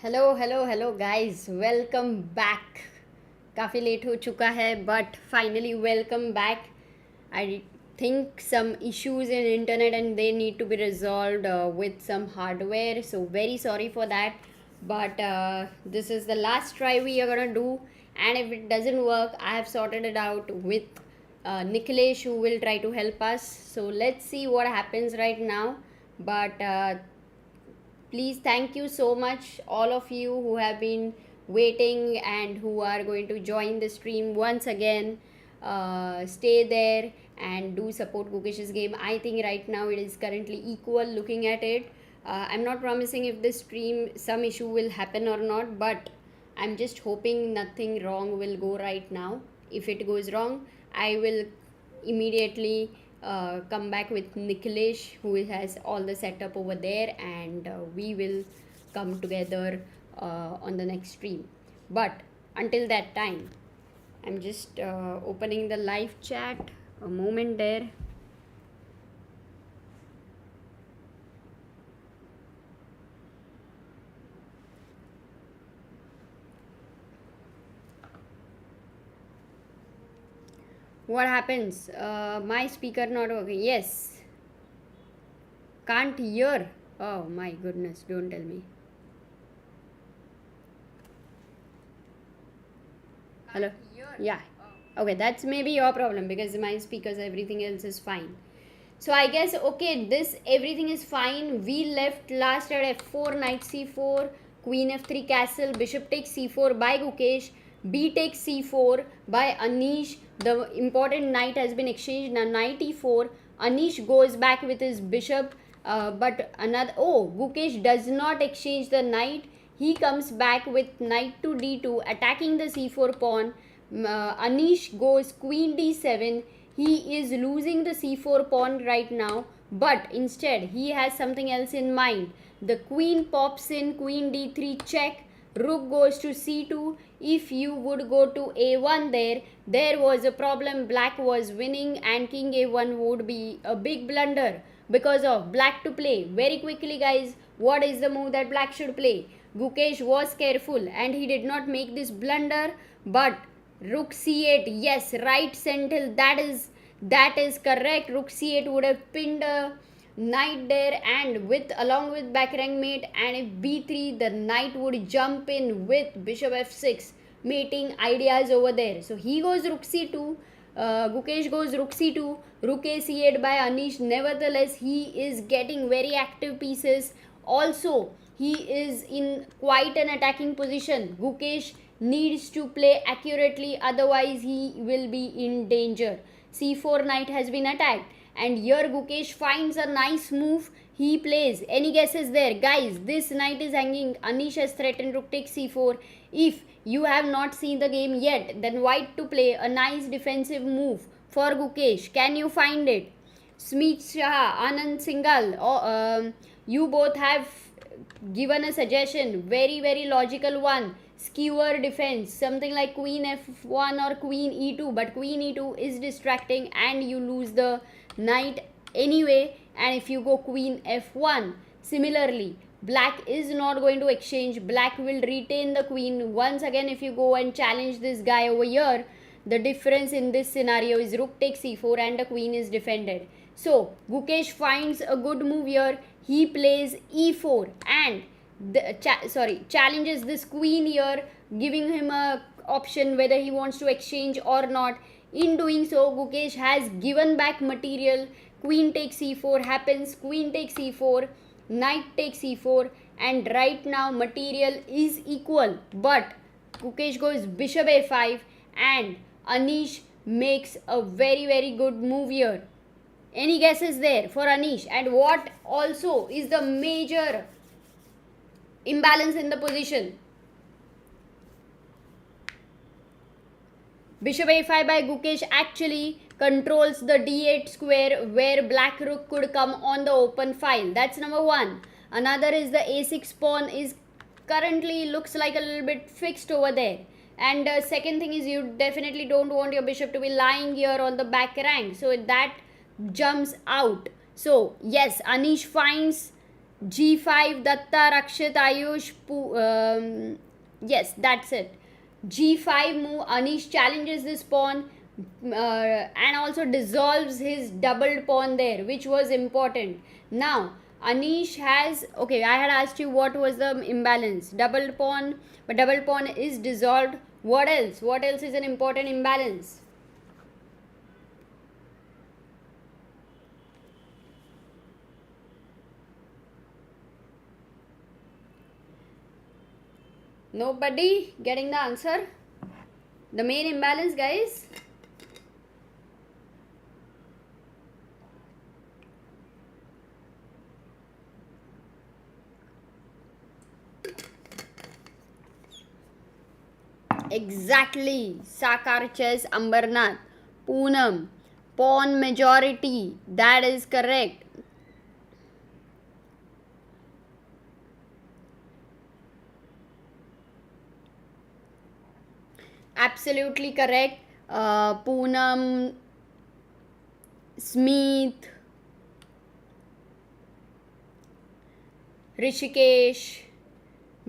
Hello guys, welcome back. काफ़ी late हो चुका है but finally welcome back. I think some issues in internet and they need to be resolved with some hardware, so very sorry for that, but this is the last try we are gonna do, and if it doesn't work I have sorted it out with Nikhilesh, who will try to help us. So let's see what happens right now, but please thank you so much all of you who have been waiting and who are going to join the stream once again. Stay there and do support Gukesh's game. I think right now it is currently equal looking at it. I'm not promising if this stream some issue will happen or not, but I'm just hoping nothing wrong will go right now. If it goes wrong, I will immediately come back with Nikhilesh, who has all the setup over there, and we will come together on the next stream. But until that time, I'm just opening the live chat. A moment there. What happens? My speaker not working. Yes. Can't hear. Oh my goodness, don't tell me. Hello? Yeah. Okay, that's maybe your problem because my speakers, everything else is fine. So I guess, okay, this everything is fine. We left last at f4, knight c4, queen f3 castle, bishop takes c4 by Gukesh, b takes c4 by Anish. The important knight has been exchanged. Now knight e4. Anish goes back with his bishop, but another. Oh, Gukesh does not exchange the knight. He comes back with knight to d2, attacking the c4 pawn. Anish goes queen d7. He is losing the c4 pawn right now, but instead he has something else in mind. The queen pops in, queen d3 check, rook goes to c2. If you would go to a1 there was a problem. Black was winning and king a1 would be a big blunder because of black to play. Very quickly guys, what is the move that black should play? Gukesh was careful and he did not make this blunder, but rook c8, yes, right sentinel, that is correct. Rook c8 would have pinned a knight there, and with along with back rank mate, and if b3 the knight would jump in with bishop f6, mating ideas over there. So he goes rook c2, Gukesh goes rook c2, rook a c8 by Anish. Nevertheless, he is getting very active pieces. Also, he is in quite an attacking position. Gukesh needs to play accurately, otherwise he will be in danger. c4 knight has been attacked, and here Gukesh finds a nice move. He plays. Any guesses there? Guys, this knight is hanging. Anish has threatened rook takes c4. If you have not seen the game yet, then white to play a nice defensive move for Gukesh. Can you find it? Smith Shah, Anand Singhal, you both have given a suggestion. Very logical one. Skewer defense, something like queen f1 or queen e2, but queen e2 is distracting and you lose the knight anyway. And if you go queen f1, similarly black is not going to exchange. Black will retain the queen. Once again, if you go and challenge this guy over here, the difference in this scenario is rook takes c4 and the queen is defended. So Gukesh finds a good move here. He plays e4 and challenges this queen here, giving him a option whether he wants to exchange or not. In doing so, Gukesh has given back material. Queen takes c4 happens, queen takes c4, knight takes c4, and right now material is equal, but Gukesh goes bishop a5 and Anish makes a very good move here. Any guesses there for Anish? And what also is the major imbalance in the position? Bishop a5 by Gukesh actually controls the d8 square where black rook could come on the open file. That's number one. Another is the a6 pawn is currently looks like a little bit fixed over there. And second thing is, you definitely don't want your bishop to be lying here on the back rank, so that jumps out. So yes, Anish finds G5, Datta, Rakshit, Ayush, yes, that's it. G5 move, Anish challenges this pawn and also dissolves his doubled pawn there, which was important. Now, Anish has, okay, I had asked you what was the imbalance. Doubled pawn, but double pawn is dissolved. What else? What else is an important imbalance? Nobody getting the answer? The main imbalance, guys? Exactly. Sakar Chess, Ambarnath, Poonam, pawn majority. That is correct. Absolutely correct. Poonam, Smith, Rishikesh,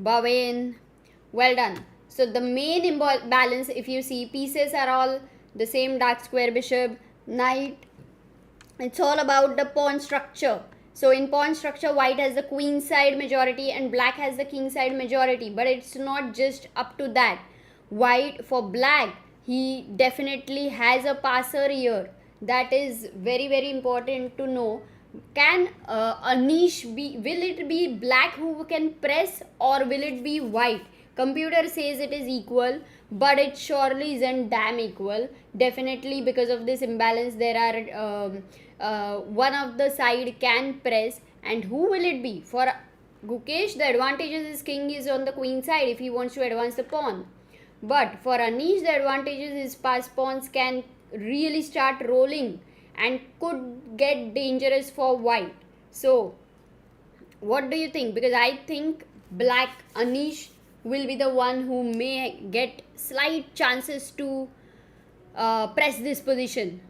Bhaven. Well done. So the main imbalance, if you see, pieces are all the same, dark square, bishop, knight. It's all about the pawn structure. So in pawn structure, white has the queen side majority and black has the king side majority. But it's not just up to that. White, for black, he definitely has a passer here. That is very, very important to know. Can Anish be, will it be black who can press, or will it be white? Computer says it is equal, but it surely isn't damn equal. Definitely, because of this imbalance, there are one of the side can press, and who will it be? For Gukesh, the advantage is his king is on the queen side if he wants to advance the pawn. But for Anish, the advantage is his pass pawns can really start rolling and could get dangerous for white. So, what do you think? Because I think black Anish will be the one who may get slight chances to press this position.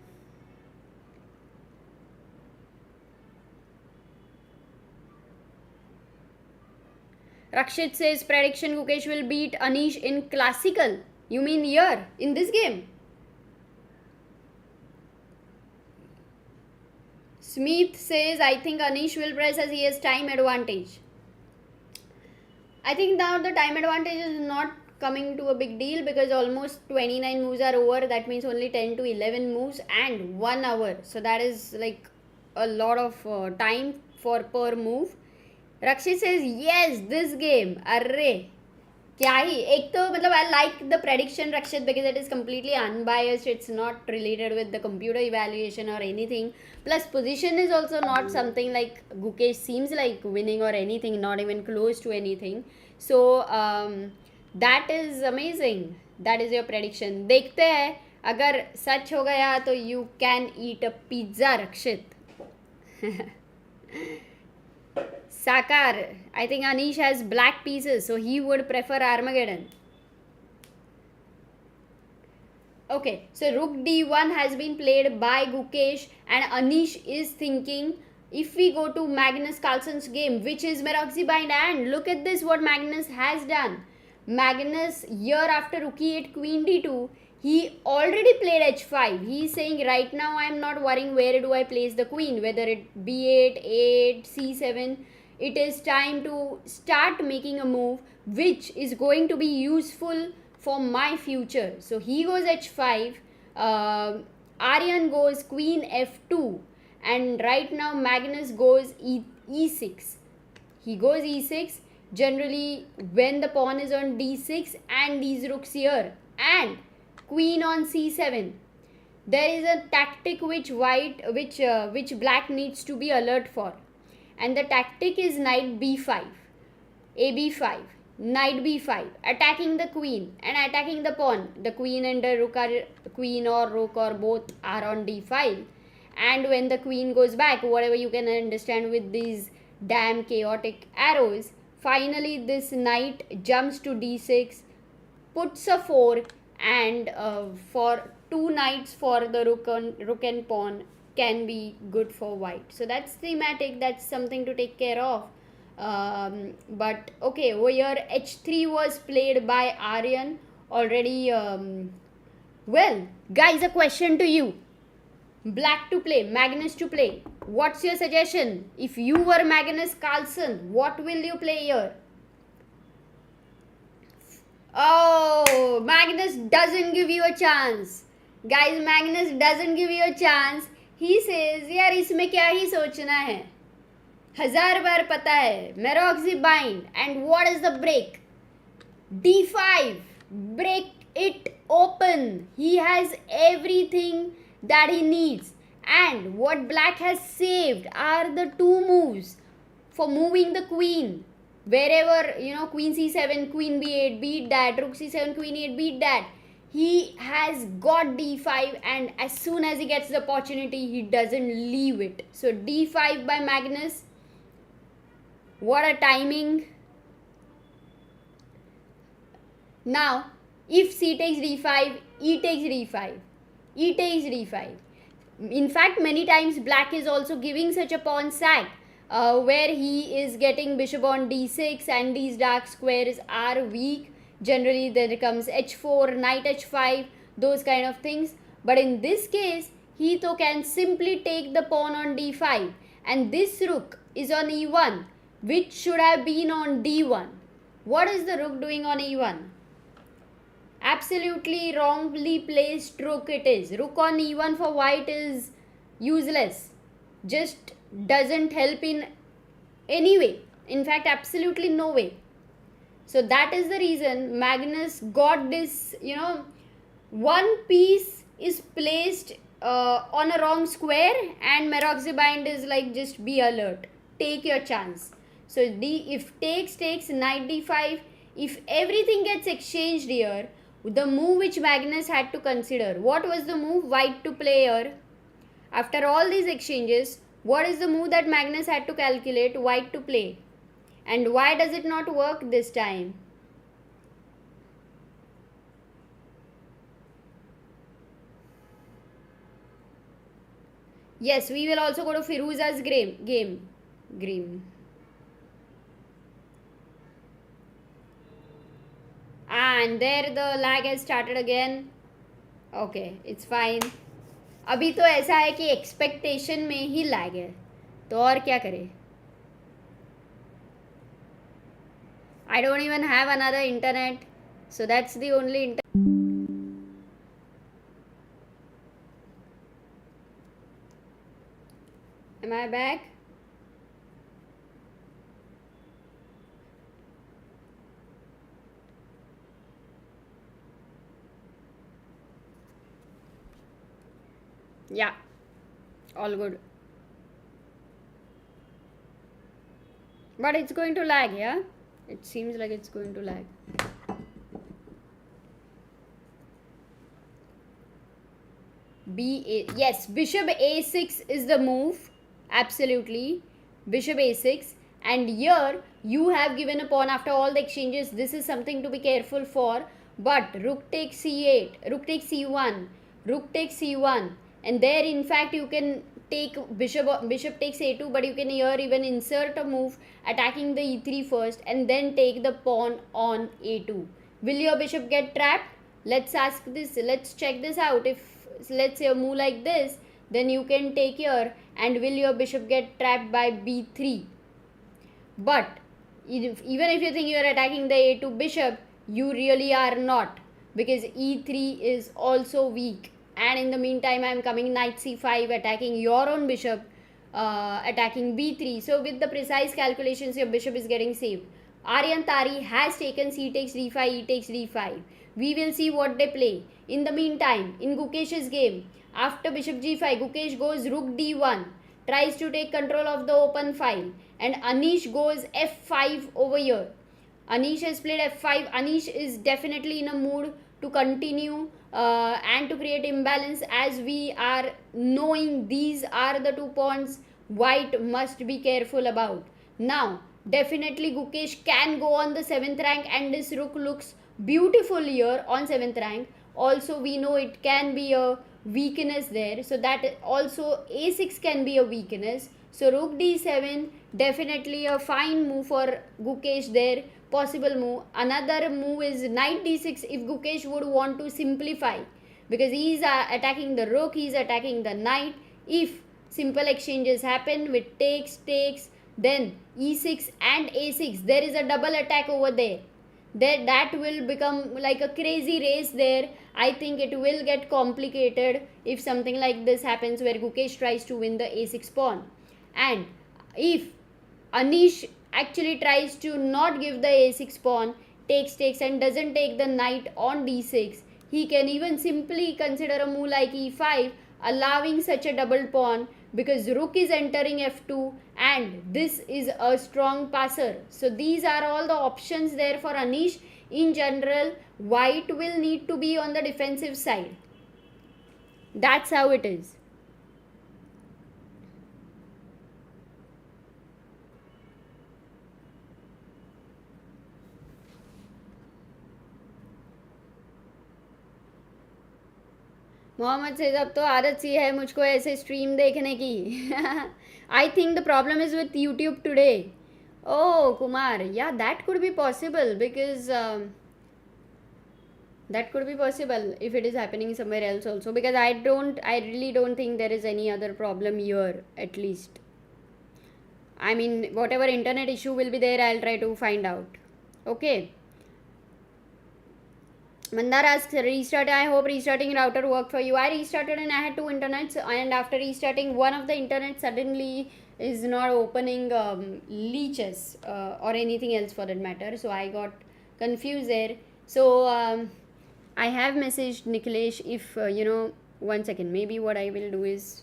Rakshit says prediction Gukesh will beat Anish in classical. You mean here in this game? Smith says I think Anish will press as he has time advantage. I think now the time advantage is not coming to a big deal because almost 29 moves are over. That means only 10 to 11 moves and 1 hour. So that is like a lot of time for per move. Rakshit says yes, this game. Arre. क्या ही एक तो मतलब I like the prediction Rakshit because it is completely unbiased. It's not related with the computer evaluation or anything. Plus position is also not something like Gukesh seems like winning or anything, not even close to anything. So that is amazing. That is your prediction. देखते हैं अगर सच हो गया तो you can eat a pizza Rakshit. Sakar, I think Anish has black pieces, so he would prefer Armageddon. Okay, so Rook D1 has been played by Gukesh, and Anish is thinking if we go to Magnus Carlsen's game, which is Meroxy bind, and look at this what Magnus has done. Magnus here after Rook E8 Queen D2, he already played H5. He is saying right now I am not worrying where do I place the queen, whether it B8, 8, C7. It is time to start making a move which is going to be useful for my future. So he goes H5, Aryan goes Queen F2, and right now Magnus goes E6. He goes E6. Generally, when the pawn is on D6 and these rooks here, and Queen on C7, there is a tactic which black needs to be alert for. And the tactic is knight b5, ab5, knight b5, attacking the queen and attacking the pawn. The queen and the rook are, queen or rook or both are on d5. And when the queen goes back, whatever you can understand with these damn chaotic arrows, finally this knight jumps to d6, puts a fork, and for 2 knights for the rook and pawn can be good for white. So that's thematic, that's something to take care of. But okay, over here h3 was played by Aryan already. Well, guys, a question to you. Black to play, Magnus to play. What's your suggestion? If you were Magnus Carlsen, what will you play here? Oh, Magnus doesn't give you a chance. Guys, Magnus doesn't give you a chance. He says, यार इसमें क्या ही सोचना है, 1000 बार पता है, Meroxy bind, and what is the break? D5, break it open. He has everything that he needs, and what black has saved are the 2 moves for moving the queen. Wherever, queen c7, queen b8, beat that, rook c7, queen e8, beat that. He has got d5, and as soon as he gets the opportunity, he doesn't leave it. So d5 by Magnus. What a timing. Now, if c takes d5, e takes d5, e takes d5. In fact, many times black is also giving such a pawn sack, where he is getting bishop on d6 and these dark squares are weak. Generally, there comes h4, knight h5, those kind of things. But in this case, he can simply take the pawn on d5, and this rook is on e1, which should have been on d1. What is the rook doing on e1? Absolutely wrongly placed rook it is. Rook on e1 for white is useless. Just doesn't help in any way. In fact, absolutely no way. So that is the reason Magnus got this, one piece is placed on a wrong square, and Meroxy bind is like, just be alert. Take your chance. So if takes, knight d5. If everything gets exchanged here, the move which Magnus had to consider. What was the move? White to play here. After all these exchanges, what is the move that Magnus had to calculate? White to play. And why does it not work this time? Yes, we will also go to Firuza's game. And there the lag has started again. Okay, it's fine. अभी तो ऐसा है कि expectation में ही lag है, तो और क्या करें. I don't even have another internet, so that's the only internet. Am I back? Yeah, all good. But it's going to lag, yeah? It seems like it's going to lag. Yes, bishop a6 is the move. Absolutely. Bishop a6. And here you have given a pawn after all the exchanges. This is something to be careful for. But rook takes c8, rook takes c1, rook takes c1. And there, in fact, you can take bishop takes a2, but you can here even insert a move attacking the e3 first and then take the pawn on a2. Will your bishop get trapped? Let's ask this. Let's check this out. If let's say a move like this, then you can take here, and will your bishop get trapped by b3? But even if you think you are attacking the a2 bishop, you really are not, because e3 is also weak. And in the meantime, I am coming knight c5, attacking your own bishop, attacking b3. So with the precise calculations, your bishop is getting saved. Aryan Tari has taken c takes d5, e takes d5. We will see what they play. In the meantime, in Gukesh's game, after bishop g5, Gukesh goes rook d1, tries to take control of the open file, and Anish goes f5 over here. Anish has played f5. Anish is definitely in a mood to continue and to create imbalance, as we are knowing these are the 2 pawns white must be careful about. Now, definitely Gukesh can go on the 7th rank, and this rook looks beautiful here on 7th rank. Also, we know it can be a weakness there, so that also a6 can be a weakness. So rook d7, definitely a fine move for Gukesh there. Possible move. Another move is knight d6 if Gukesh would want to simplify, because he is attacking the rook, he is attacking the knight. If simple exchanges happen with takes, then e6 and a6, there is a double attack over there. That will become like a crazy race there. I think it will get complicated if something like this happens where Gukesh tries to win the a6 pawn. And if Anish actually tries to not give the a6 pawn, takes and doesn't take the knight on d6, he can even simply consider a move like e5, allowing such a double pawn, because rook is entering f2 and this is a strong passer. So these are all the options there for Anish. In general, white will need to be on the defensive side. That's how it is. Mohammad से अब तो आदत सी है मुझको ऐसे stream देखने की. I think the problem is with YouTube today. Oh, Kumar, yeah, that could be possible, because that could be possible if it is happening somewhere else also, because I really don't think there is any other problem here, at least. I mean, whatever internet issue will be there, I'll try to find out. Okay. Mandar asks, restart. I hope restarting router worked for you. I restarted and I had two internets, and after restarting, one of the internet suddenly is not opening leeches or anything else for that matter. So I got confused there. So I have messaged Nikhilesh. If 1 second, maybe what I will do is,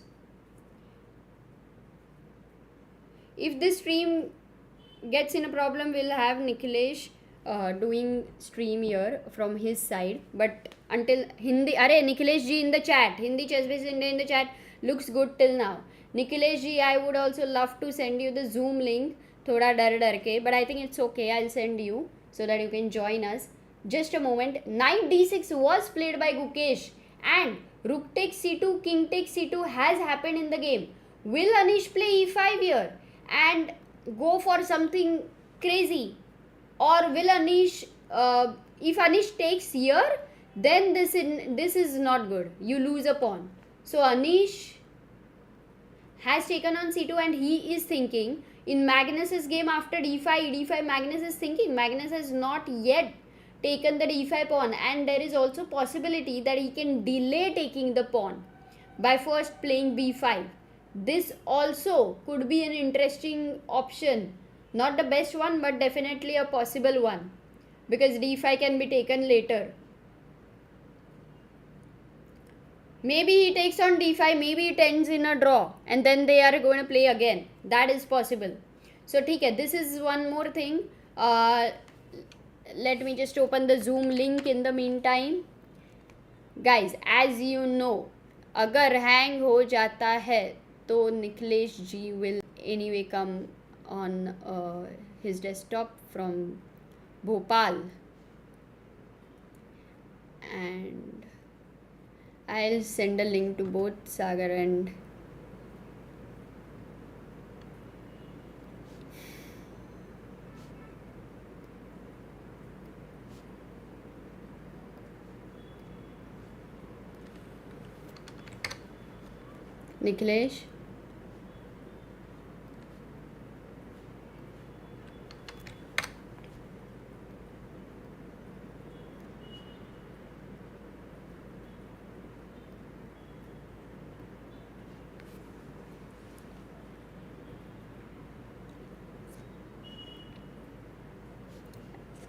if this stream gets in a problem, we'll have Nikhilesh doing stream here from his side. But until Hindi, Nikhilesh ji in the chat, Hindi Chess Base India in the chat, looks good till now. Nikhilesh ji, I would also love to send you the Zoom link, thoda dar ke, but I think it's okay, I'll send you so that you can join us. Just a moment. Knight d6 was played by Gukesh, and rook takes c2, king takes c2 has happened in the game. Will Anish play e5 here and go for something crazy? Or will Anish, if Anish takes here, then this is not good. You lose a pawn. So Anish has taken on c2 and he is thinking, in Magnus's game after d5, Magnus is thinking, Magnus has not yet taken the d5 pawn, and there is also possibility that he can delay taking the pawn by first playing b5. This also could be an interesting option. Not the best one, but definitely a possible one, because d5 can be taken later. Maybe he takes on d5, maybe it ends in a draw, and then they are going to play again. That is possible. So, this is one more thing. Let me just open the Zoom link in the meantime. Guys, as you know, agar hang ho jata hai, to Nikhilesh ji will anyway come on his desktop from Bhopal, and I'll send a link to both Sagar and Nikhilesh.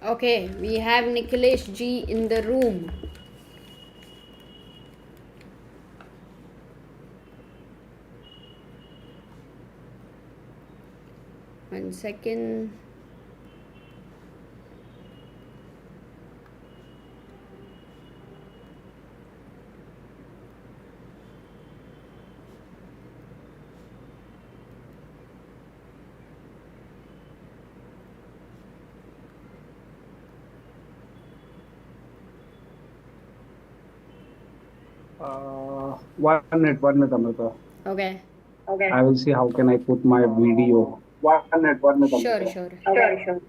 Okay, we have Nikhilesh ji in the room. One second. One minute, Amruta. Okay. I will see how can I put my video. 1 minute, 1 minute. Sure Amrita. Sure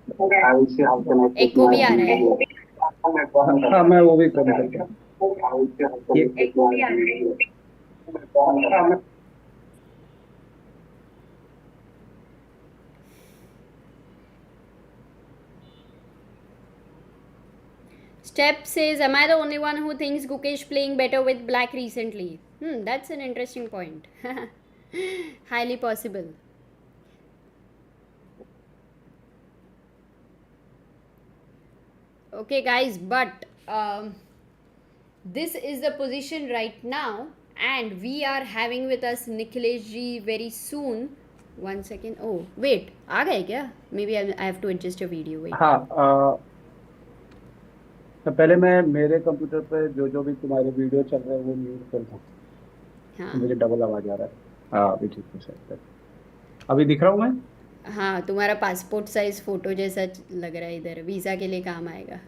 I will see how can I put echo my भी आ रहा है video. हाँ मैं वो भी कर सकता हूँ। Step says, am I the only one who thinks Gukesh playing better with black recently? That's an interesting point. Highly possible. Okay, guys, but this is the position right now, and we are having with us Nikhilesh ji very soon. 1 second. Oh, wait. आ गए क्या? Maybe I have to adjust your video. Wait. हाँ तो पहले मैं मेरे computer पे जो भी तुम्हारे वीडियो चल रहे हैं वो म्यूट करता हूँ। हाँ मुझे डबल आवाज आ रहा है। हाँ अभी ठीक है सर। अभी दिख रहा हूँ मैं? हाँ, तुम्हारा पासपोर्ट साइज फोटो जैसा लग रहा है इधर, वीज़ा के लिए काम आएगा।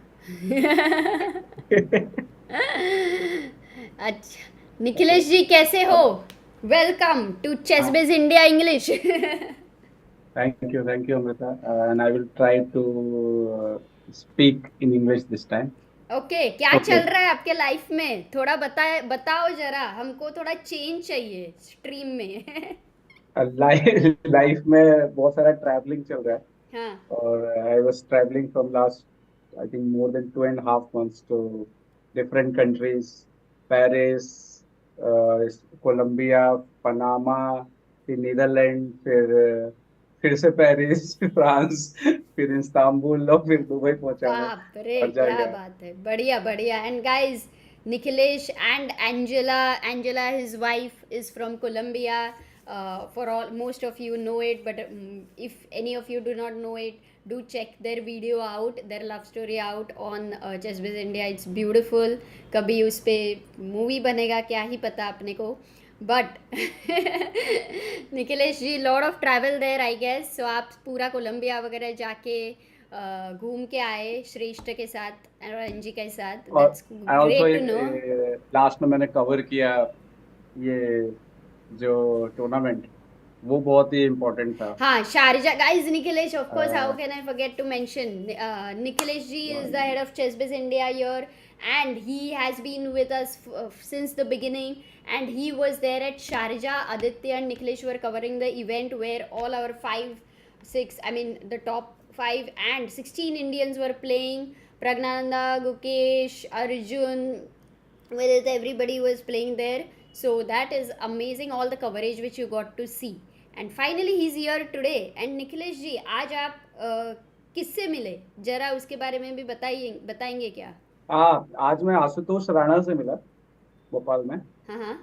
अच्छा, निखिलेश जी कैसे हो? Welcome to ChessBase India English. Thank you Amrita and I will try to speak in English this time. Okay, क्या चल रहा है आपके लाइफ में? थोड़ा बताओ जरा, हमको थोड़ा चेंज चाहिए स्ट्रीम में। लाइफ में बहुत सारा ट्रैवलिंग चल रहा है। हाँ, और I was travelling from last I think more than 2.5 months to different countries, Paris, Colombia, Panama, फिर नीदरलैंड, फिर से पेरिस, फ्रांस, फिर इस्तांबुल और फिर दुबई पहुंचा मैं। बाप रे, और क्या जाएगा। बात है, बढ़िया बढ़िया। And guys, Nikhilesh and Angela, his wife, is from Colombia. For all, most of you know it, but if any of you do not know it, do check their video out, their love story out on Chessbiz India. It's beautiful. कभी उस पे movie बनेगा क्या ही पता अपने को, but Nikhilesh ji lot of travel there I guess. So आप पूरा कोलंबिया वगैरह जाके घूम के आए श्रेष्ठ के साथ और अंजी के साथ। और दैट्स ग्रेट टू नो। लास्ट में मैंने कवर किया ये जो टूर्नामेंट, वो बहुत ही इम्पोर्टेंट था। हाँ, Sharjah guys. Nikhilesh, of course, how can I forget to mention, Nikhilesh ji is the head of ChessBase India here, and he has been with us since the beginning, and he was there at Sharjah. Aditya and Nikhilesh were covering the event where all our 5-6, I mean the top 5 and 16 Indians were playing. Pragnananda, Gukesh, Arjun, with it, everybody was playing there. So that is amazing, all the coverage which you got to see. And finally he's here today. And Nikhilesh ji, आज आप किससे मिले, जरा उसके बारे में भी बताएंगे क्या? आज मैं आशुतोष राणा से मिला भोपाल में। हाँ हाँ,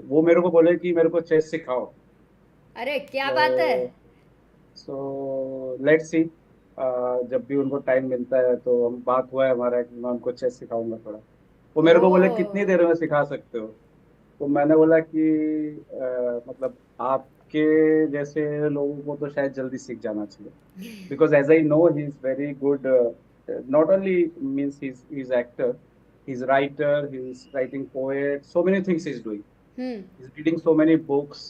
वो मेरे को बोले कि मेरे को चेस सिखाओ। अरे क्या बात है। सो लेट्स सी, जब भी उनको टाइम मिलता है तो हम बात हुआ है हमारा कि मैं उनको चेस सिखाऊंगा थोड़ा। वो मेरे को बोले कितनी देर में सिखा सकते हो? तो मैंने बोला कि मतलब आपके जैसे लोगों को तो शायद जल्दी सीख जाना चाहिए, because as I know he is very good, not only means he's actor, he's writer, he's writing poet, so many things he's doing. He's reading so many books,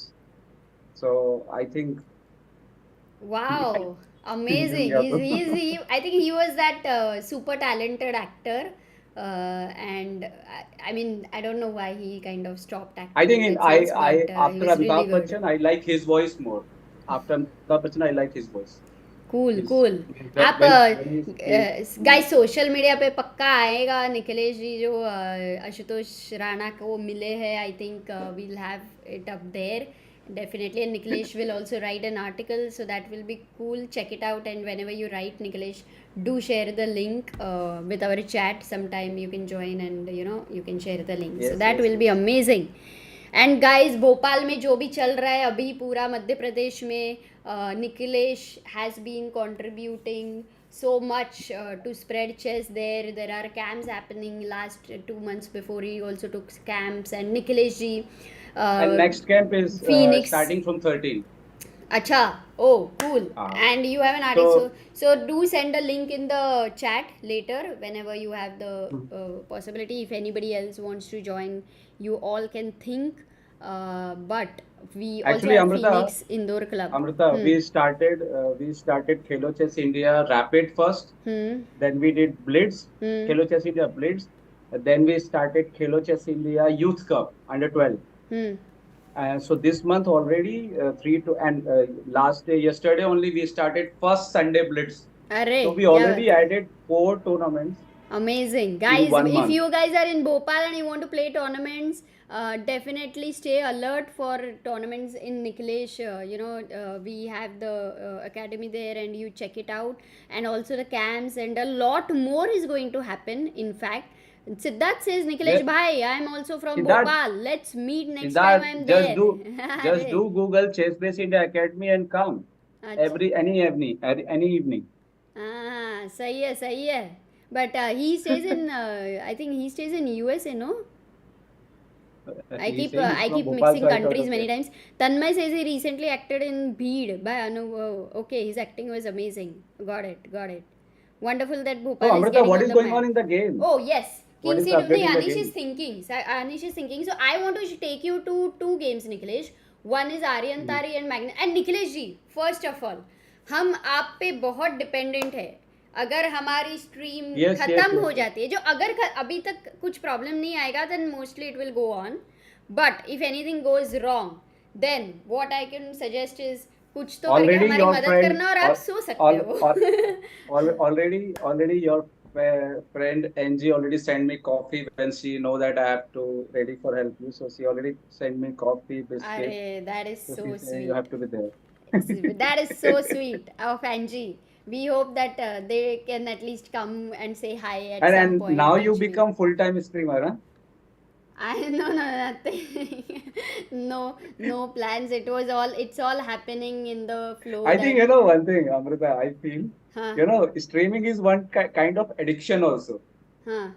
so I think wow, amazing. I think he was that super talented actor, and I mean I don't know why he kind of stopped acting. I think itself, I but, he after was Amitabh really good. Bachchan I like his voice more. After Amitabh Bachchan I like his voice. Cool He's- cool. he's आप very- guys social media पे पक्का आएगा निखिलेश जी, जो आशुतोष राणा को मिले हैं। I think we'll have it up there definitely, and Nikhilesh will also write an article, so that will be cool. Check it out, and whenever you write, Nikhilesh, do share the link with our chat. Sometime you can join, and you can share the link. Yes, So that yes, will be amazing. And guys, Bhopal में जो भी चल रहा है अभी पूरा मध्य प्रदेश में, Nikhilesh has been contributing so much to spread chess there. There are camps happening. Last 2 months before, he also took camps. And Nikhilesh ji, and next camp is Phoenix starting from 13. Acha, oh cool. And you have an article, so do send a link in the chat later whenever you have the possibility. If anybody else wants to join, you all can think But we also Actually, have Amruta, Phoenix Indoor Club. Amruta, we started Khelo Chess India Rapid first. Then we did Blitz, Khelo Chess India Blitz. Then we started Khelo Chess India Youth Cup under 12. So this month already three to and last day yesterday only we started first Sunday Blitz. अरे So we क्या already बात है. added 4 tournaments Amazing. in Guys, 1 month. if you guys are in Bhopal and you want to play tournaments, definitely stay alert for tournaments in Nikhilesh. We have the academy there and you check it out. And also the camps and a lot more is going to happen. In fact, Siddharth says, Nikhilesh Yes, bhai, I am also from Siddharth, Bhopal. Let's meet next time I am just there. do Google Chess Base India Academy and come अच्छा. any evening. सही है. But he stays in, I think he stays in USA, no? I He's keep saying he's from Bhopal, mixing so I thought, countries many okay. times. Tanmay says he recently acted in Bheed by Anu. Okay, his acting was amazing. Got it. Wonderful that So Bhopal is Amrita, getting what on is the going map. on in the game? Oh yes, What King is the Seat. update in the Anish is game? thinking. Anish is thinking. So I want to take you to two games, Nikhilesh. One is Aryan Hmm. Tari and Magna. And Nikhilesh ji, first of all, हम आप पे बहुत dependent है. अगर हमारी stream Yes, खत्म हो yes. जाती है, जो अगर अभी तक कुछ प्रॉब्लम नहीं आएगा, then mostly it will go on. But if anything goes wrong, then what I can suggest is कुछ तो करके Already हमारी your मदद friend, करना और आप सो सकते all, हो. already your friend Angie already sent me coffee when she know that I have to ready for help you. So she already sent me coffee, biscuit. अरे that is So so she say you sweet. have to be there. That is so sweet of Angie. We hope that they can at least come and say hi at some And point now you eventually. become full-time streamer, huh? No, nothing. No plans. It's all happening in the flow. I think That one thing, Amrita, I feel huh. streaming is one kind of addiction also. Huh.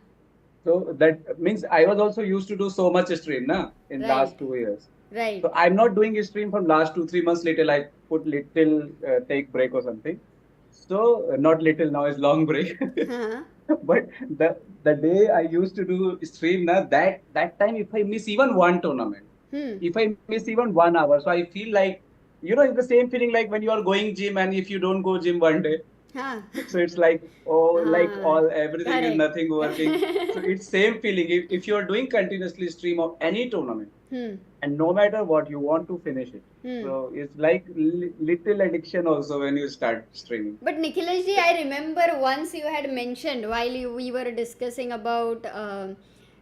So that means I was also used to do so much stream, na, in Right. last 2 years. Right. So I'm not doing a stream from last 2-3 months. Little I put little take break or something. So not little now is long break. Huh. But the day I used to do stream, na, that time if I miss even one tournament, if I miss even 1 hour, so I feel like it's the same feeling like when you are going gym and if you don't go gym one day. Huh. So it's like like everything is Correct. nothing working. So it's same feeling if you are doing continuously stream of any tournament and no matter what you want to finish it. So it's like little addiction also when you start streaming. But Nikhilesh ji, I remember once you had mentioned while we were discussing about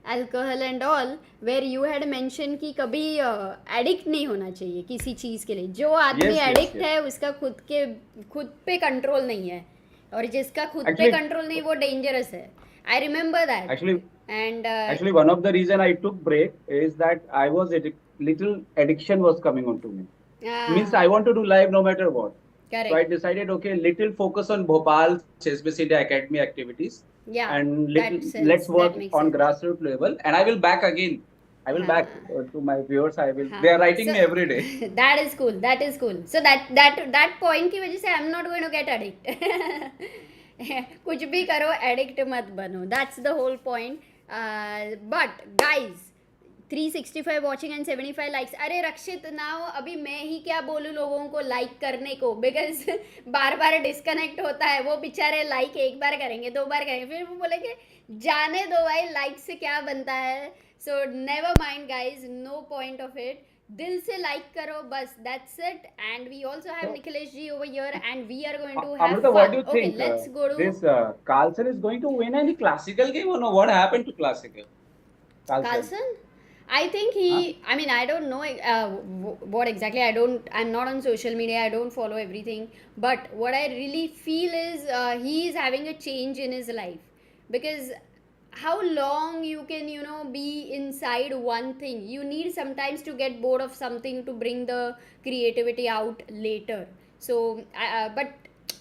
alcohol and all, where you had mentioned कि कभी addict नहीं होना चाहिए किसी चीज़ के लिए. जो आदमी Yes, एडिक्ट yes. है उसका खुद पे कंट्रोल नहीं है और जिसका खुद पे Actually, कंट्रोल नहीं वो डेंजरस है. I remember that. actually, And actually one of the reason I took break is that I was little addiction was coming onto me. Means I want to do live no matter what. correct. So I decided, okay, little focus on Bhopal Chess Base India Academy activities. Yeah, And that little, sense, let's work that makes on sense. grassroots level. And I will back again. I will back to my viewers. I will. They are writing So- me every day. That is cool. That is cool. So that point की वजह से I'm not going to get addict. कुछ भी करो addict मत बनो. That's the whole point. But guys, 365 watching and 75 likes. अरे रक्षित now अभी मैं ही क्या बोलूँ लोगों को like करने को, because बार बार डिस्कनेक्ट होता है. वो बेचारे like एक बार करेंगे, 2 बार करेंगे, फिर वो बोलेंगे जाने दो भाई, like से क्या बनता है. So never mind guys, no point of it. दिल से like करो बस, that's it. And we also have Nikhilesh ji over here and we are going to have Amruta, fun. what do you Okay, think? let's go to This Carlsen is going to win any classical game or no? What happened to classical? Carlsen? I think I mean, I don't know what exactly. I'm not on social media. I don't follow everything. But what I really feel is he is having a change in his life. Because how long you can, be inside one thing. You need sometimes to get bored of something to bring the creativity out later. So, but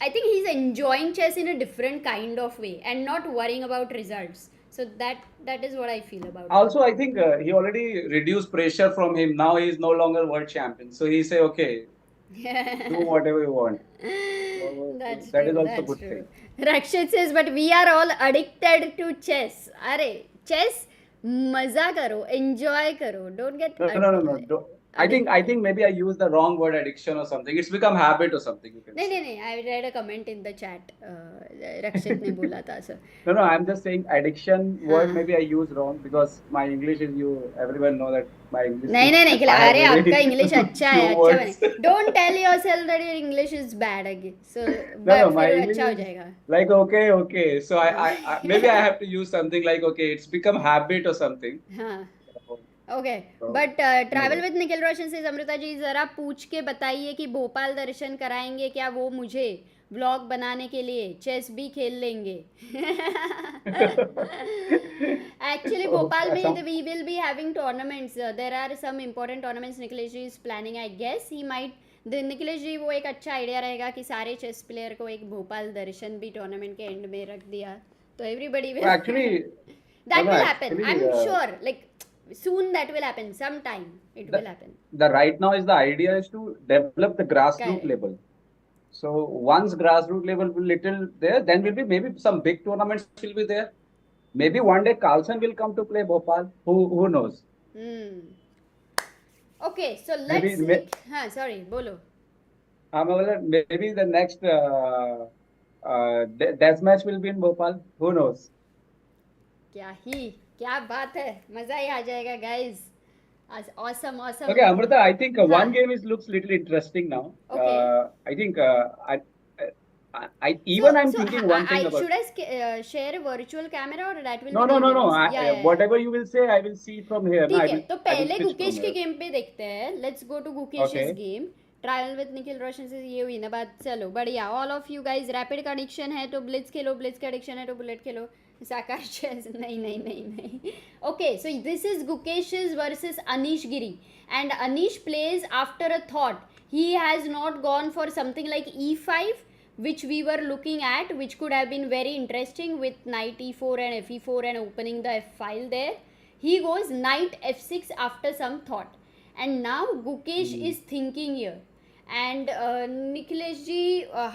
I think he's enjoying chess in a different kind of way and not worrying about results. So that is what I feel about it. Also, I think he already reduced pressure from him. Now he is no longer world champion. So he say, okay, do whatever you want. So That's that true. is also That's good true. thing. Rakshit says, but we are all addicted to chess. Arey, chess मजा करो, enjoy करो, don't get No. I think maybe I used the wrong word, addiction or something. It's become habit or something, you can नहीं say. नहीं नहीं, I read a comment in the chat. रक्षित ने बोला था sir. No, I'm just saying addiction word हाँ. maybe I use wrong because my English is everyone know that my English नहीं is, नहीं नहीं, I have अरे आपका very इंग्लिश अच्छा few है, अच्छा बने. words. Don't tell yourself that your English is bad again. So No, my फिर English अच्छा हो is जाएगा. like okay. So हाँ. I maybe I have to use something like okay, it's become habit or something. हाँ. Okay, So but travel anyway. With Nikhil Roshan से अमृता जी ज़रा पूछ के बताइए कि भोपाल दर्शन कराएंगे क्या वो मुझे व्लॉग बनाने के लिए, चेस भी खेल लेंगे. एक्चुअली भोपाल Oh, में we will be having tournaments, there are some important tournaments. Nikhilesh ji is planning, I guess he might. Nikhilesh ji वो एक अच्छा आइडिया रहेगा कि सारे चेस प्लेयर को एक भोपाल दर्शन भी टूर्नामेंट के एंड में रख दिया तो everybody no, will. actually, That will happen, actually, I'm sure. Like soon that will happen, sometime it will happen. the right now is the idea is to develop the grassroots Correct. level. So once grassroots level will little there, then will be maybe some big tournaments will be there. Maybe one day Carlsen will come to play Bhopal. Who knows? Hmm. Okay, so Maybe let's. हाँ, sorry, बोलो. maybe the next death match will be in Bhopal. Who knows? क्या बात है, मजा ही आ जाएगा guys. Awesome, awesome. Okay, Amruta, I think one हाँ. game is looks little interesting now. Okay. I think even I'm So thinking one thing about. should I share a virtual camera or that will No, be no, no, no. dangerous? Yeah. Whatever you will say, I will see from here. No, ठीक है, तो I will पहले switch Gukesh from के here. Game पे देखते हैं. Let's go to Gukesh's Okay. Game. Trial with Nikhil Roshan से ये हुई ना बात. चलो बढ़िया. All of you guys rapid का एडिक्शन है तो ब्लिट्स खेलो, ब्लिट्स का एडिक्शन है तो बुलेट खेलो. साकार चेस नहीं. Okay, so this is Gukesh's versus Anish Giri and Anish plays after a thought. He has not gone for something like e5 which we were looking at, which could have been very interesting with knight e4 and fe4 and opening the f file there. He goes knight f6 after some thought, and now Gukesh is thinking here. And Nikhilesh ji,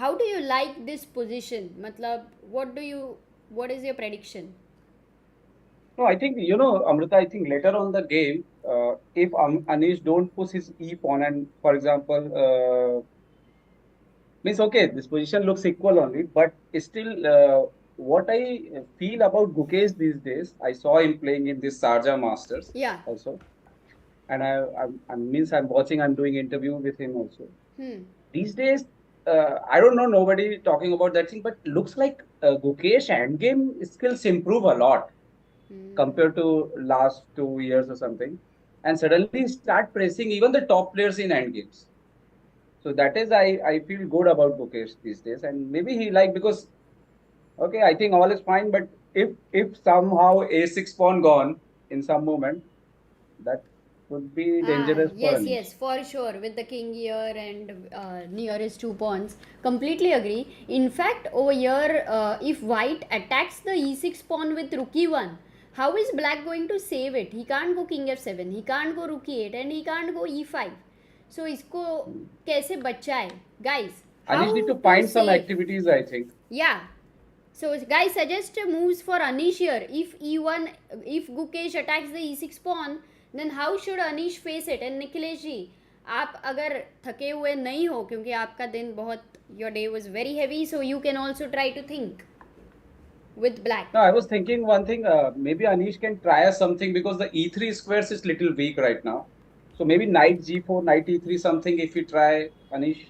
how do you like this position? Matlab, what is your prediction? No, I think Amrita. I think later on the game, if Anish don't push his e pawn and, for example, means okay, this position looks equal only, but still, what I feel about Gukesh these days, I saw him playing in this Sharjah Masters. Yeah. Also, and I'm watching, I'm doing interview with him also. These days, I don't know, nobody talking about that thing, but looks like Gukesh endgame skills improve a lot compared to last 2 years or something, and suddenly start pressing even the top players in endgames. So that is, I feel good about Gukesh these days, and maybe he because okay, I think all is fine, but if somehow a6 pawn gone in some moment, that would be dangerous for Anish. Yes, for sure, with the king here and nearest 2 pawns. Completely agree. In fact, over here, if white attacks the e6 pawn with rook e1, how is black going to save it? He can't go king f7, he can't go rook e8, and he can't go e5. So इसको कैसे बचाए guys? Anish need to find some activities, I think. Yeah. So guys, suggest moves for Anish here. If e1, if Gukesh attacks the e6 pawn, then how should Anish face it? And Nikhilesh ji, आप अगर थके हुए नहीं हो क्योंकि आपका दिन बहुत, your day was very heavy, so you can also try to think with black. No, I was thinking one thing, maybe Anish can try something because the e3 squares is little weak right now. So maybe knight g4, knight e3 something if you try, Anish.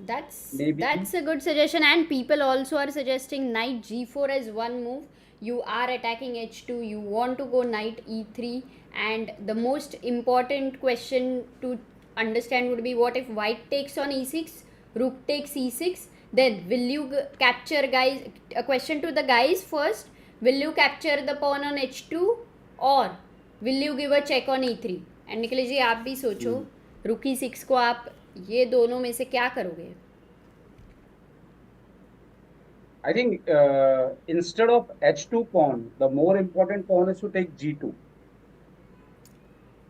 That's a good suggestion, and people also are suggesting knight g4 as one move. You are attacking h2, you want to go knight e3, and the most important question to understand would be, what if white takes on e6, rook takes e6, then will you capture, guys? A question to the guys first, will you capture the pawn on h2 or will you give a check on e3? And Nikhilesh ji आप भी सोचो, रुक e6 को आप ये दोनों में से क्या करोगे? I think instead of h2 pawn, the more important pawn is to take g2.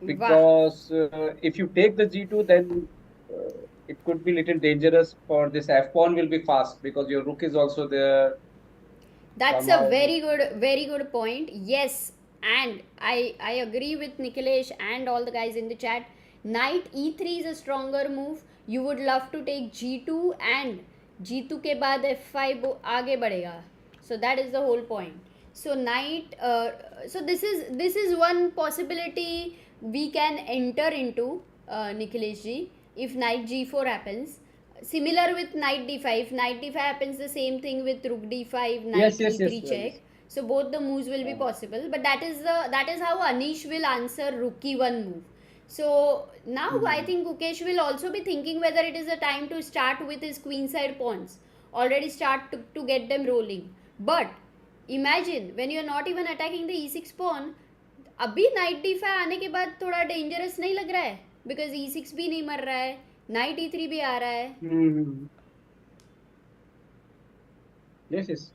Because if you take the g2, then it could be little dangerous for this f pawn will be fast because your rook is also there. That's a very good point. Yes, and I agree with Nikhilesh and all the guys in the chat. Knight e3 is a stronger move. You would love to take g2 and g2 के बाद f5 आगे बढ़ेगा. So that is the whole point. So knight, so this is one possibility we can enter into, Nikhilesh ji, if knight g4 happens. Similar with knight d5. Knight d5 happens the same thing with rook d5, knight e3 check. So both the moves will be possible, but that is how Anish will answer rook e1 move. So now I think Gukesh will also be thinking whether it is a time to start with his queenside pawns. Already start to get them rolling. But imagine when you are not even attacking the e6 pawn, अभी knight d5 आने के बाद थोड़ा dangerous नहीं लग रहा है, because e6 भी नहीं मर रहा है, knight e3 भी आ रहा है. Yes,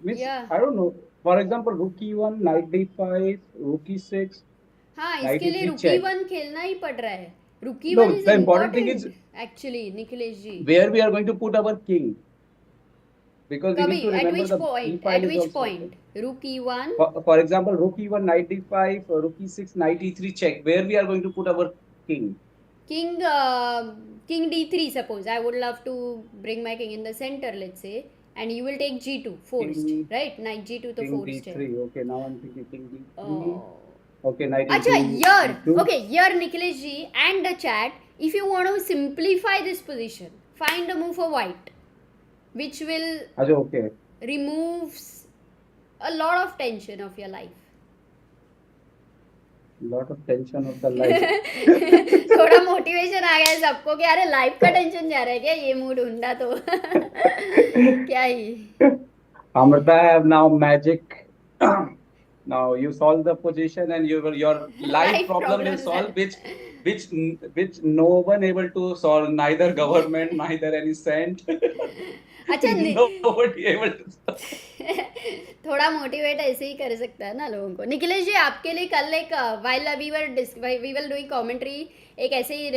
means, I don't know. For example, rook e1, knight d5, rook e6. हाँ, इसके लिए rook e1 खेलना ही पड़ रहा है. Rook e1 is the important thing is actually, Nikhilesh ji, where we are going to put our king. Because we need to remember at which point? Rook e1. For example, rook e1, knight d5, rook e6, knight e3 check. Where we are going to put our king? King d3, suppose. I would love to bring my king in the center, let's say. And you will take g2, forced, right? Knight g2 to forced. King d3, okay, now I'm thinking king d3. Okay, knight e2. Here, Nikhilesh ji and the chat, if you want to simplify this position, find a move for white, which will removes a lot of tension of your life. Lot of tension of the life. थोड़ा motivation आ गया है सबको कि अरे life का tension जा रहा है क्या, ये मूड ढूंढा तो क्या ही. Amruta have now magic. Now you solve the position and your life problem will solve, which no one able to solve, neither government, neither any saint. अच्छा nobody able to थोड़ा मोटिवेट ऐसे ही कर सकता है ना लोगों को. निखिलेश जी, आपके लिए कल एक while we were doing commentary, एक ऐसे ही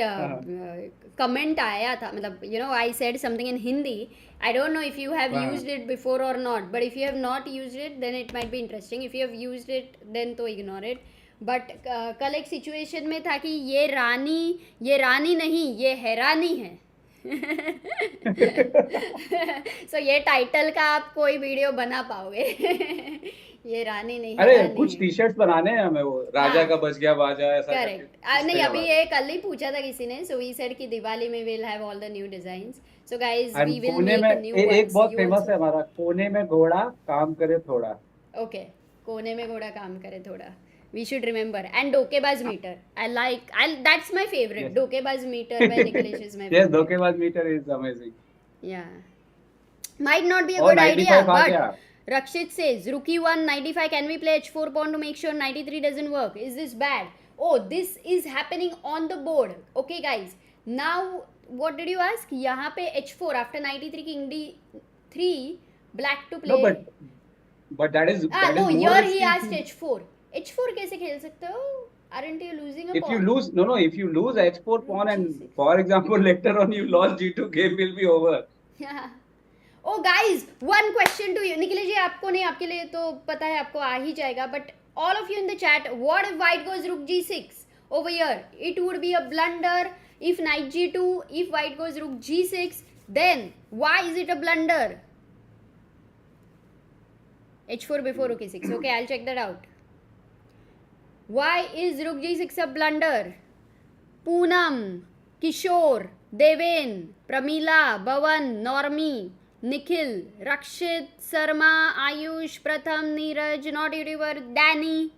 कमेंट आया था, मतलब I said something in Hindi. I don't know if you have used it before or not, but if you have not used it, then it might be interesting. If you have used it, then तो ignore it. But कल एक situation में था कि ये रानी नहीं, ये हैरानी है. So ये टाइटल का आप कोई वीडियो बना पाओगे. ये रानी नहीं. अरे कुछ टी शर्ट्स बनाने हैं हमें, वो राजा का बज गया बाजा ऐसा. करेक्ट. नहीं, अभी ये कल ही पूछा था किसी ने. So we said कि दिवाली में we'll have all the new designs. So guys, we will make new ones. एक बहुत फेमस है हमारा, कोने में घोड़ा काम करे थोड़ा. Okay, कोने में घोड़ा काम करे थोड़ा. We should remember. And Dokebaz meter. That's my favorite. Yes. Dokebaz meter by Nikhilesh is my favorite. Yes, Dokebaz meter is amazing. Yeah. Might not be a good idea, but Rakshit says, rook e1, knight e5, can we play h4 pawn to make sure knight e3 doesn't work? Is this bad? Oh, this is happening on the board. Okay, guys. Now, what did you ask? यहाँ पे h4 after knight e3, king d3, black to play. No, but that is. No, here he asked h4. h4 कैसे खेल सकते हो? Aren't you losing a pawn? If you lose h4 pawn and for example later on you lost g2, game will be over. Yeah. Oh guys, one question to you. Nikhilesh जी, आपको नहीं, आपके लिए तो पता है, आपको आ ही जाएगा. But all of you in the chat, what if white goes rook g6 over here? It would be a blunder. If knight g2, if white goes rook g6, then why is it a blunder? h4 before rook e6. Okay, I'll check that out. Why is rook g6 a blunder? Poonam, Kishore, Deven, Pramila, Bhavan, Normi, Nikhil, Rakshit, Sarma, Ayush, Pratham, Neeraj, Not YouTuber, Danny,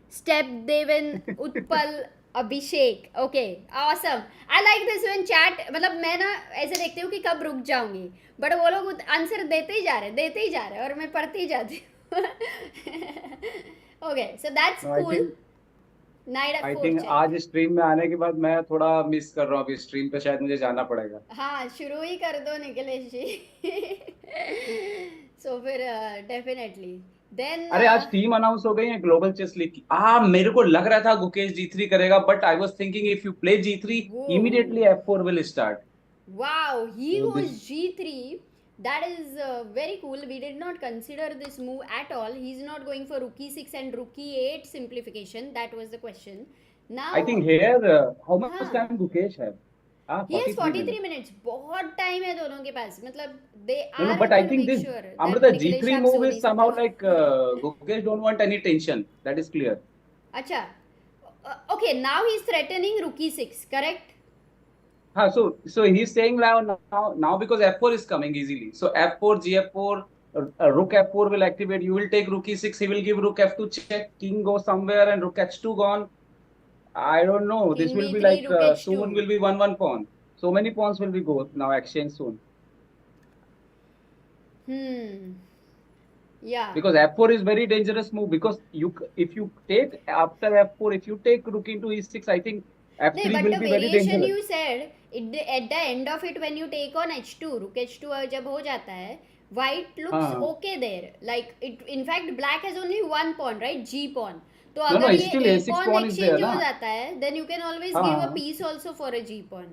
Step, Deven, Utpal, Abhishek. Okay, awesome. I like this when chat, मतलब मैं ना ऐसे देखती हूँ कि कब रुक जाऊंगी, बट वो लोग आंसर देते ही जा रहे और मैं पढ़ती ही जाती हूँ. Okay, so that's cool. I think आज स्ट्रीम में आने के बाद मैं थोड़ा मिस कर रहा हूँ. अभी स्ट्रीम पे शायद मुझे जाना पड़ेगा. हाँ, शुरू ही कर दो निखिलेश जी. So फिर डेफिनेटली देन. अरे आज टीम अनाउंस हो गई है ग्लोबल चेस लीग की. मेरे को लग रहा था गुकेश g3 करेगा, but I was thinking if you play g3 immediately f4 will start. Wow, he goes g3. That is very cool. We did not consider this move at all. He's not going for rook e6 and rook e8 simplification. That was the question. I Now, think here, how much हाँ, time Gukesh have? he has 43 43 minutes. minutes. बहुत time है दोनों के पास. मतलब they No, no, are but I going to think make this sure that Amruta Nikhilesh G3 आप move so is नहीं सकते somehow हो. like Gukesh don't want any tension. That is clear. अच्छा. Okay, now he's threatening rook e6, correct? So he's saying now because F4 is coming easily. So F4, G4, Rook F4 will activate. You will take Rook E6. He will give Rook F2 check. King goes somewhere and Rook H2 gone. I don't know. This King will be b3, like rook soon h2. will be 1-1 pawn. So many pawns will be go now exchange soon. Yeah. Because F4 is very dangerous move because if you take after F4 if you take Rook into E6 I think No, F3 but will the be very variation dangerous. you said, at the end of it when you take on h2, rook h2 जब हो जाता है, white looks हाँ okay there. Like it, in fact, black has only one pawn, right? G pawn. तो no अगर ये still a A6 pawn pawn is there exchange हो ना जाता है, then you can always give a हाँ piece also for a G pawn.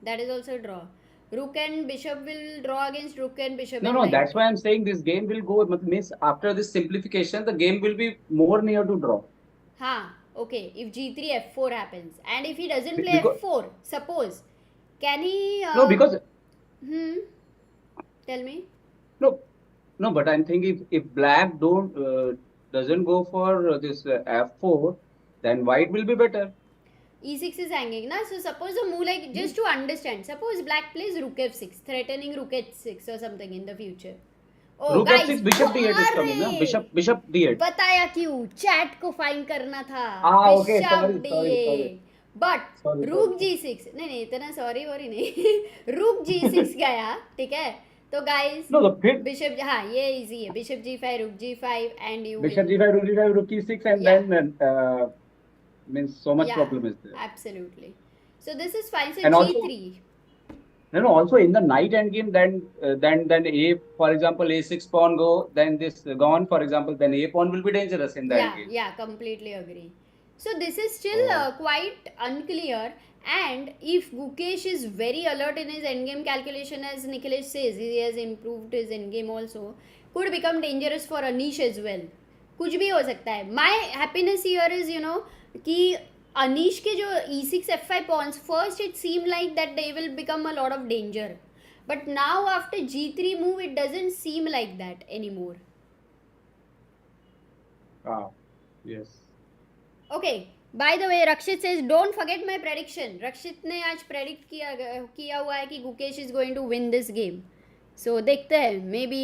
That is also a draw. Rook and bishop will draw against rook and bishop and No, that's knight. why I'm saying this game will go. Means after this simplification, the game will be more near to draw. हाँ, okay. If g3 f4 happens, and if he doesn't play Because f4, suppose, can he? no, because Hmm. Tell me. no, no. But I'm thinking if black don't doesn't go for this F4, then white will be better. e6 is hanging, na? So suppose a move like, Hmm? just to understand, suppose black plays rook f6, threatening rook h6 or something in the future. Oh Rook guys, F6, Bishop D8 is coming, na? अरे Bishop D8. बताया क्यों, chat को fine करना था. Ah, okay. Bishop Sorry. d8, but Sorry. रूक g6, नहीं नहीं इतना सॉरी वॉरी नहीं. रूक g6 गया, ठीक है. तो guys, No, the pit bishop, हाँ ये इजी है. बिशप g5, रूक g5 and you Bishop win. G5, Rook G5, Rook E6, and या then means so much Yeah, problem is there. absolutely. So this is fine. So And also g3. no, also in the knight endgame, then a for example a6 pawn go, then this gone for example, then a pawn will be dangerous in the endgame. Yeah, completely agree. So this is still So quite unclear. And if Gukesh is very alert in his endgame calculation, as Nikhilesh says, he has improved his endgame also, could become dangerous for Anish as well. कुछ भी हो सकता है. My happiness here is, कि Anish के जो e6 f5 pawns, first it seemed like that they will become a lot of danger. But now after g3 move, it doesn't seem like that anymore. yes. Okay. By the way, Rakshit says, don't forget my prediction. Rakshit ने आज predict किया हुआ है कि Gukesh is going to win this game. So देखते हैं. Maybe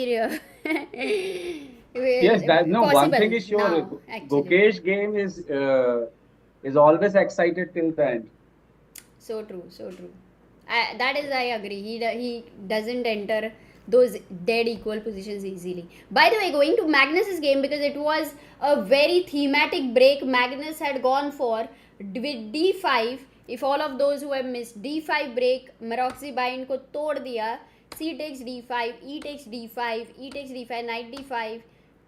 Yes, that no. One thing possible is sure. now actually. Gukesh game is always excited till the end. So true. That is, I agree. He doesn't enter those dead equal positions easily. By the way, going to Magnus's game, because it was a very thematic break Magnus had gone for with d5. If all of those who have missed, d5 break, Maroczy bind को तोड़ दिया. C takes d5, E takes d5, E takes d5,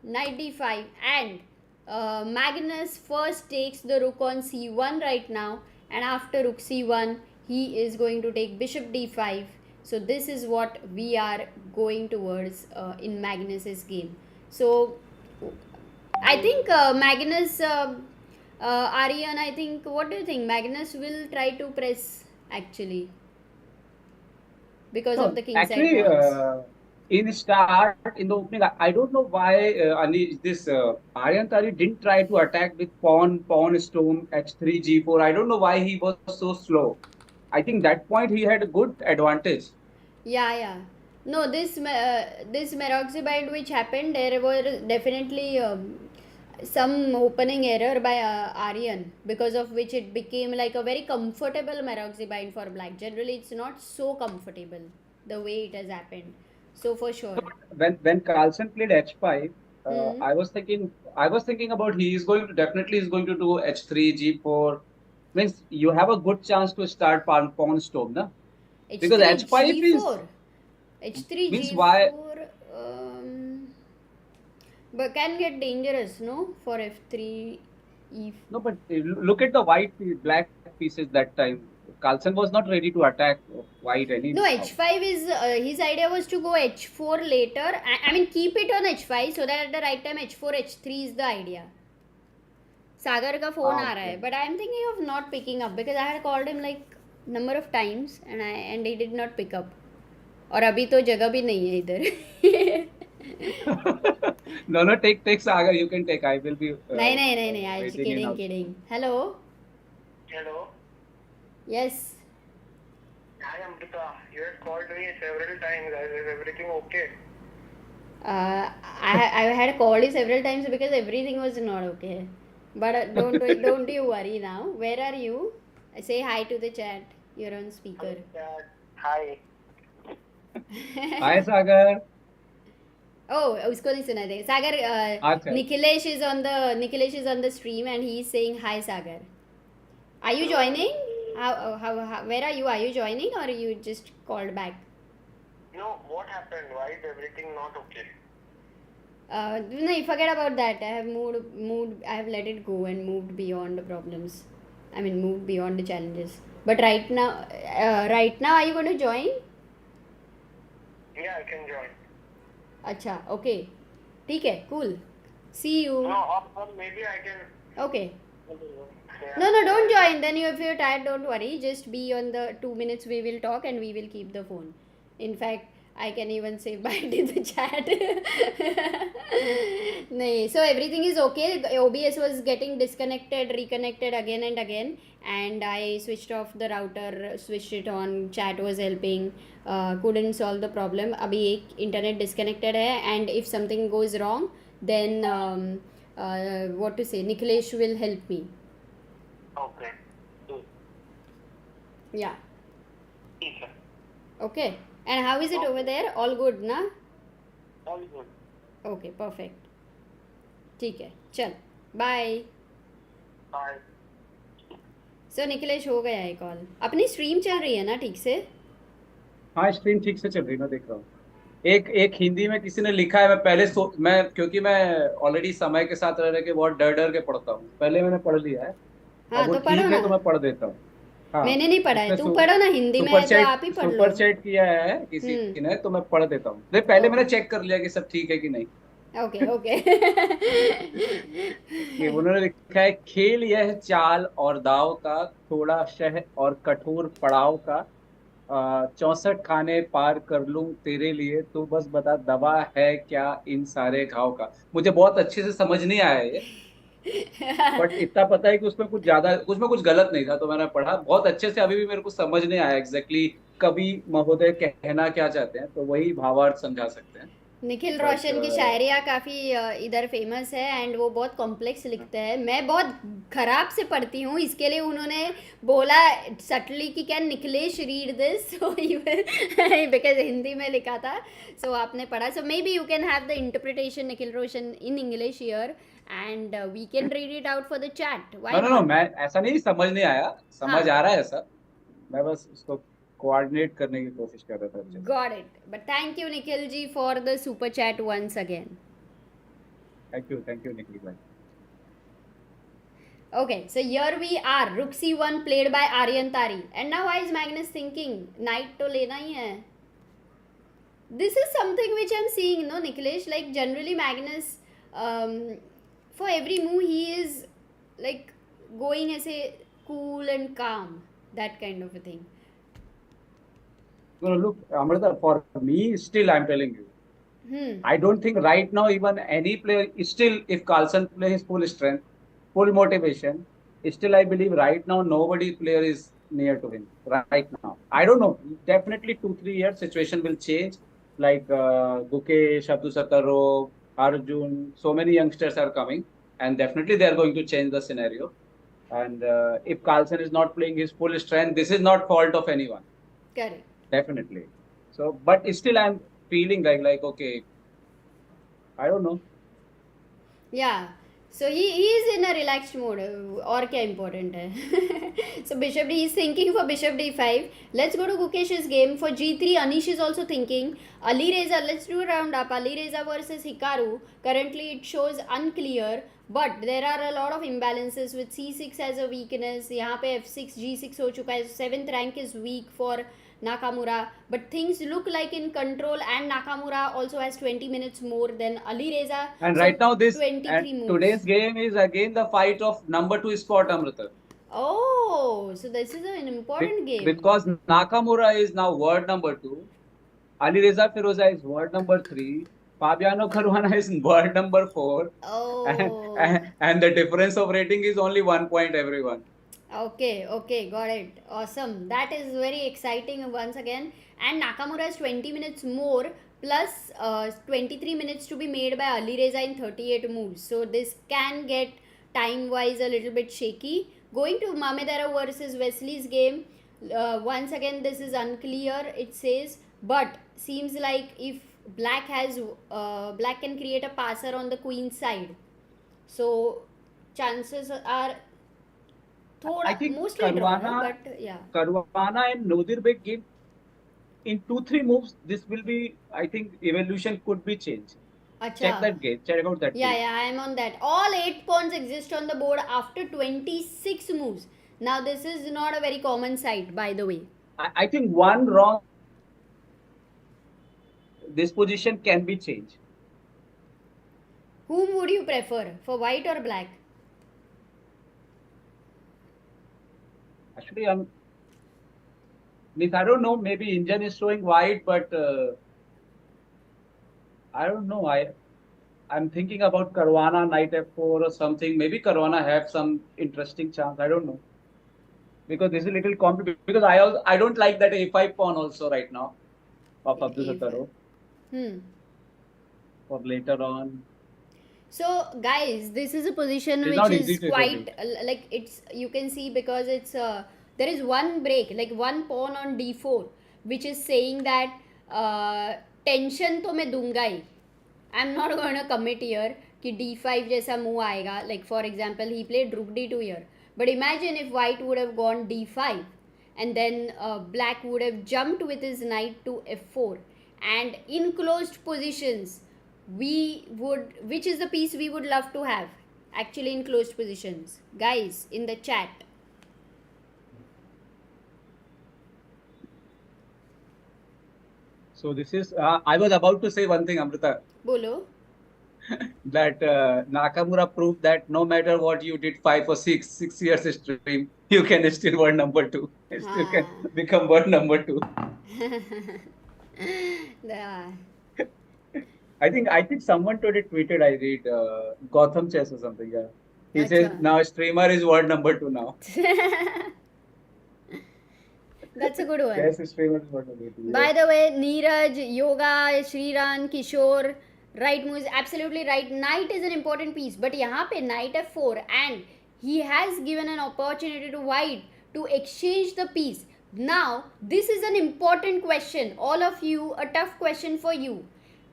knight d5, and Magnus first takes the rook on c1 right now, and after rook c1 he is going to take bishop d5. So this is what we are going towards in Magnus's game. So I think Magnus, Aryan, I think, what do you think? Magnus will try to press actually because of the king side Actually, pawns. in start in the opening, I don't know why this Aryan Tari didn't try to attack with pawn stone h3 g4. I don't know why he was so slow. I think that point he had a good advantage. Yeah. No, this Maroczy bind which happened, there were definitely some opening error by Aryan, because of which it became like a very comfortable Maroczy bind for black. Generally, it's not so comfortable the way it has happened. So for sure. When Carlsen played h5, Hmm. I was thinking about he is going to definitely is going to do h3 g4. Means you have a good chance to start pawn stone, na? Because H3 h5 is G4. H3 means why G4 but can get dangerous, no? For F3 E. no, but look at the black pieces that time. Carlsen was not ready to attack White No, anyhow. h5 is his idea was to go h4 later. I mean, keep it on h5 so that at the right time h4 h3 is the idea. सागर का phone आ रहा है, but I am thinking of not picking up because I had called him like number of times and he did not pick up. और अभी तो जगह भी नहीं है इधर. No, take Sagar. You can take. I will be. नहीं. I was waiting kidding. Hello. Hello. Yes. Hi Amruta. You had called me several times. Is everything okay? I had called you several times because everything was not okay. But don't you worry now. Where are you? Say hi to the chat. You're on speaker. Hi. Hi, Sagar. Oh, उसको नहीं सुना दे. Sagar, अच्छा. Nikhilesh is on the stream and he's saying hi, Sagar. Are you joining? How where are you? Are you joining or you just called back? No, what happened? Why is everything not okay? No, forget about that. I have moved. I have let it go and moved beyond the problems. I mean, moved beyond the challenges. But right now, are you going to join? Yeah, I can join. अच्छा, okay. ठीक है, cool. See you. No, or maybe I can. Okay. Yeah. No, don't join. Then if you're tired, don't worry. Just be on the 2 minutes. We will talk and we will keep the phone. In fact, I can even say bye to the chat. No, so everything is okay. OBS was getting disconnected, reconnected again and again, and I switched off the router, switched it on. Chat was helping. Couldn't solve the problem. अभी एक internet disconnected है, and if something goes wrong, then what to say? Nikhilesh will help me. Okay. Yeah. Okay. Okay. And how is it over there? All good, na? All good. Okay, perfect. ठीक है, चल, bye. Bye. So Nikhilesh हो गया है call. अपनी stream चल रही है ना ठीक से? हाँ, स्ट्रीम ठीक से चल रही है, मैं देख रहा हूँ. एक हिंदी में किसी ने लिखा है. मैं क्योंकि मैं ऑलरेडी समय के साथ रह के बहुत डर के पढ़ता हूँ. पहले मैंने पढ़ लिया है. हाँ, अब वो तो पढ़ो ठीक है ना. तो मैं पढ़ देता हूँ. हाँ, मैंने नहीं पढ़ा है, उसने तू पढ़ो ना. हिंदी में है तो आप ही पढ़ लो. सुपर चैट किया है किसी ने, तो मैं पढ़ देता हूँ. पहले मैंने चेक कर लिया कि सब ठीक है कि नहीं. ओके. कि उन्होंने लिखा है, खेल यह चाल और दाव का, थोड़ा शह और कठोर पड़ाव का, 64 खाने पार कर लूं तेरे लिए, तू बस बता दवा है क्या इन सारे घाव का. मुझे बहुत अच्छे से समझ नहीं आया ये, बट इतना पता है कि उसमें कुछ गलत नहीं था, तो मैंने पढ़ा बहुत अच्छे से. अभी भी मेरे को समझ नहीं आया एग्जैक्टली कवि महोदय कहना क्या चाहते हैं, तो वही भावार्थ समझा सकते हैं. निखिल रोशन की शायरियाँ काफ़ी इधर फेमस है एंड वो बहुत कॉम्प्लेक्स लिखते हैं. मैं बहुत ख़राब से पढ़ती हूँ, इसके लिए उन्होंने बोला सटली कि क्या Nikhilesh read this, so because Hindi में लिखा था, सो आपने पढ़ा. So maybe you can have the interpretation Nikhil Roshan in English here and we can read it out for the chat. No, मैं ऐसा नहीं, समझ नहीं आया, समझ आ रहा है ऐसा. मैं बस उसको कोऑर्डिनेट करने की कोशिश कर रहा था. Got it. But thank you, Nikhil ji, for the super chat once again. Thank you, Nikhil bhai. Okay, so here we are. Rook c1 played by Aryan Tari. And now why is Magnus thinking knight to lena hi hai? This is something which I'm seeing, no, Nikhilesh? Like generally Magnus, for every move he is like going as a cool and calm, that kind of a thing. No, look, Amruta, for me, still I'm telling you, I don't think right now even any player, still if Carlsen play his full strength, full motivation, still I believe right now nobody player is near to him right now. I don't know. Definitely 2-3 years situation will change. Like Gukesh, Sataro, Arjun, so many youngsters are coming, and definitely they are going to change the scenario. And if Carlsen is not playing his full strength, this is not fault of anyone. Correct. Definitely. So, but still I'm feeling like okay, I don't know. Yeah. So he is in a relaxed mode. और क्या important है? So bishop D is thinking for bishop D5. Let's go to Gukesh's game. For G3, Anish is also thinking. Ali Reza, let's do a roundup. Ali Reza versus Hikaru. Currently it shows unclear, but there are a lot of imbalances with C6 as a weakness. यहाँ पे F6, G6 हो चुका है. 7th rank is weak for Nakamura, but things look like in control, and Nakamura also has 20 minutes more than Ali Reza. And So right now, this 23 and moves. today's game is again the fight of number 2 spot, Amruta. Oh, so this is an important game. Because Nakamura is now world number 2, Ali Reza Firoza is world number 3, Fabiano Caruana is world number 4, Oh, and the difference of rating is only 1 point, everyone. okay, got it. Awesome. That is very exciting once again. And Nakamura has 20 minutes more plus 23 minutes to be made by Ali Reza in 38 moves. So this can get time-wise a little bit shaky. Going to Mamedara versus Wesley's game. Once again, this is unclear, it says. But seems like if black can create a passer on the queen side. So chances are I think mostly draw, no? But yeah. Caruana and Nodirbek game in 2-3 moves. This will be, I think, evolution could be changed. Check that game. Check out that game. Yeah, I am on that. All 8 pawns exist on the board after 26 moves. Now this is not a very common sight, by the way. I think one wrong, this position can be changed. Whom would you prefer, for white or black? Actually, I don't know. Maybe Indian is showing white, but I don't know. I'm thinking about Caruana knight f4 or something. Maybe Caruana have some interesting chance. I don't know, because this is a little complicated. Because I don't like that a5 pawn also right now of Abdul Sataro. For later on. So guys, this is a position which is quite like, it's, you can see, because it's there is one break, like one pawn on d4, which is saying that tension तो मैं दूंगा ही. I'm not going to commit here कि d5 जैसा move आएगा. Like for example, he played rook d2 here, but imagine if white would have gone d5 and then black would have jumped with his knight to f4, and in closed positions which is the piece we would love to have actually in closed positions, guys, in the chat. So this is I was about to say one thing, Amruta. Bolo. That Nakamura proved that no matter what you did 5 or 6 years stream, you can still world number 2. Still can become world number 2. I think someone today tweeted, I read Gotham Chess or something. Yeah, he says now streamer is world number 2 now. That's a good one. Chess streamer is world number 2. By the way, Neeraj, Yoga, Shriran, Kishore, right moves, absolutely right. Knight is an important piece, but यहाँ पे knight f4, and he has given an opportunity to white to exchange the piece. Now this is an important question, all of you, a tough question for you.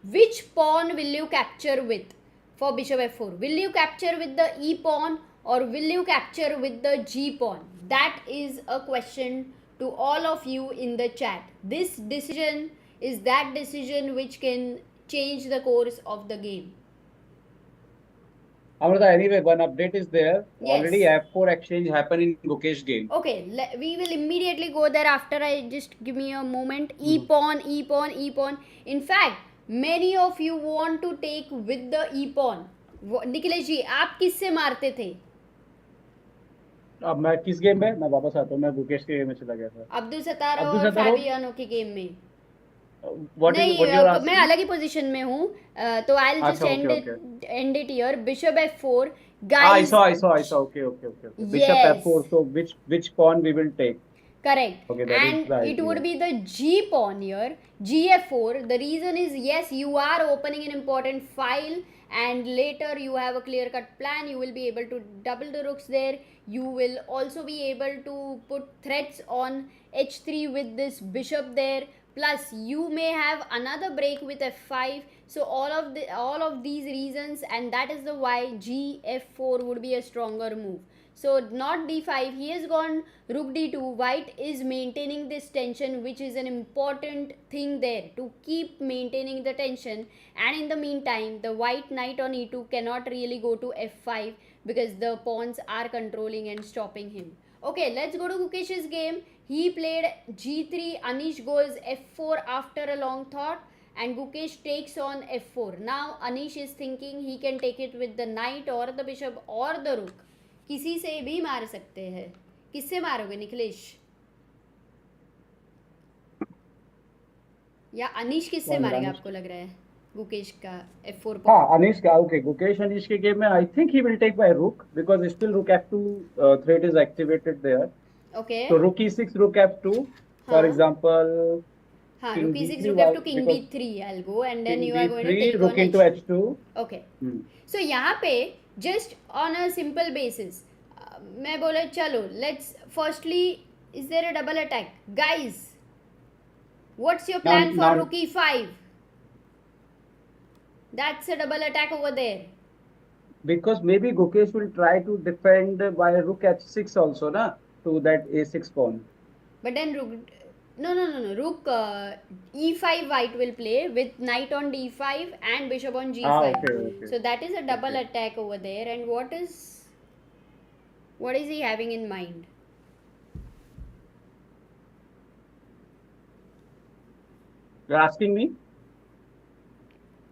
Which pawn will you capture with for bishop f4? Will you capture with the e pawn or will you capture with the g pawn? That is a question to all of you in the chat. This decision is that decision which can change the course of the game. Amruta, anyway, one update is there. Yes. Already f4 exchange happened in Gukesh game. Okay, we will immediately go there after. I just give me a moment. E pawn, e pawn, e pawn. In fact, many of you want to take with the e pawn. Nikhilesh ji, आप किससे मारते थे? अब मैं किस game में? मैं वापस आता हूँ. मैं गुकेश के गेम में चला गया था. अब्दुल सतार और फाबियानो के गेम में. नहीं, मैं अलग ही पोजीशन में हूँ. तो I'll just end it here. Bishop f4. Guys, I saw. Okay. Bishop f4. So which pawn we will take? Correct. Okay, and it would be the g pawn here. Gf4. The reason is, yes, you are opening an important file, and later you have a clear cut plan. You will be able to double the rooks there. You will also be able to put threats on h3 with this bishop there. plus you may have another break with f5. So all of these reasons, and that is the why g f4 would be a stronger move. So not d5, he has gone rook d2. White is maintaining this tension, which is an important thing there, to keep maintaining the tension. And in the meantime, the white knight on e2 cannot really go to f5 because the pawns are controlling and stopping him. Okay, let's go to Gukesh's game. He played g3, Anish goes f4 after a long thought, and Gukesh takes on f4. Now Anish is thinking he can take it with the knight or the bishop or the rook. किसी से भी मार सकते हैं. किससे मारोगे निखिलेश? या अनीश किससे मारेगा आपको लग रहा है? गुकेश का f4 पर. हाँ, अनीश का. Okay, गुकेश अनीश के गेम में I think he will take by rook because still rook f2 threat is activated there. Okay. So rook e6, rook f2, for example. हाँ, rook e6, rook f2, king b3. I'll go, and then you are going to take rook on into h2. Okay. So यहाँ पे just on a simple basis, मैं बोला चलो let's firstly, is there a double attack? Guys, what's your plan for rook e5? That's a double attack over there. Because maybe Gukesh will try to defend by rook h6 also, na, to that a6 pawn. But then rook, no, rook e5 white will play with knight on d5 and bishop on g5. Okay. So that is a double attack over there. And what is he having in mind? You're asking me?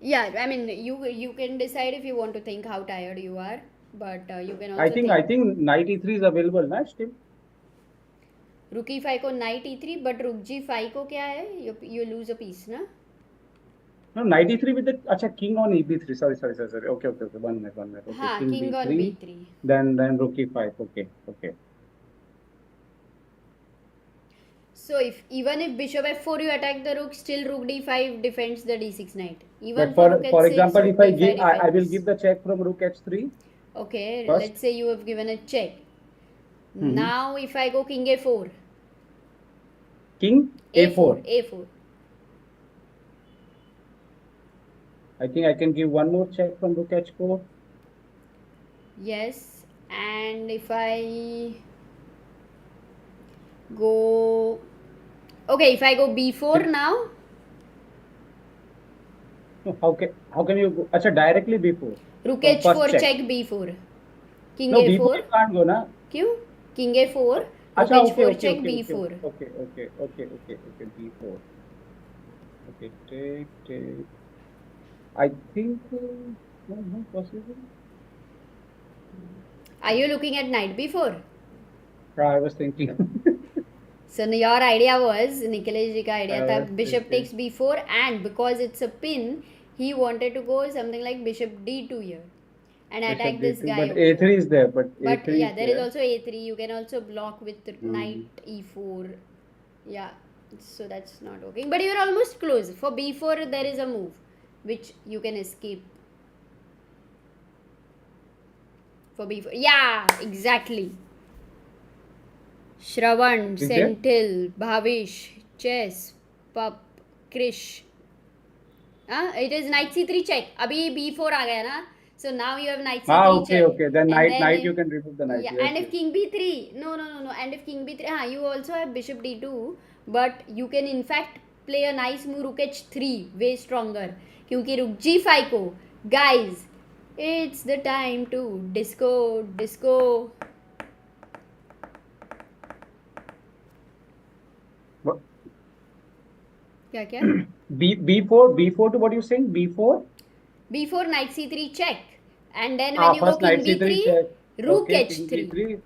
Yeah, I mean, you can decide if you want to think how tired you are, but you can also I think knight e3 is available, na, still. Rook e5 को knight e3, but rook g5 को क्या है? You lose a piece, ना? No, knight e3 with the king on eb3. Sorry. Okay. 1 minute. Okay, हाँ, king on b3. Then rook e5. Okay. So even if bishop f4 you attack the rook, still rook d5 defends the d6 knight. Even but for example, if I give, defends. I will give the check from rook h3. Okay, first. Let's say you have given a check. Now if I go king a4. King a4. A4. I think I can give one more check from rook h4. Yes, and if I go, if I go b4 now. How can you go? Acha, directly b4. Rook h4 check b4. King no, a4. b4 can't go na. क्यों? King a4. Rook Acha, h4 check b4. Okay, b4. Okay, take. I think no possible. Are you looking at knight b4? I was thinking. So your idea was, Nikhilesh ji ka idea tha, bishop takes b4, and because it's a pin, he wanted to go something like bishop d2 here and attack this guy. But a3 is there. But yeah, there is also a3. You can also block with knight e4. Yeah, so that's not working. But you're almost close. For b4, there is a move which you can escape. For b4. Yeah, exactly. Shravan, Senthil, Bhavish, Chess, Pup, Krish. It is knight c3 check. Abhi b4 aa gaya na. So now you have knight c3 check. Okay. Then knight you can remove the knight. Yeah, and if king b3, no. And if king b3, you also have bishop d2, but you can in fact play a nice move rook h3, way stronger. Kyunki rook g5 ko, guys, it's the time to disco. क्या b4 to what you saying? b4 knight c3 check, and then when you go king b3 rook h3.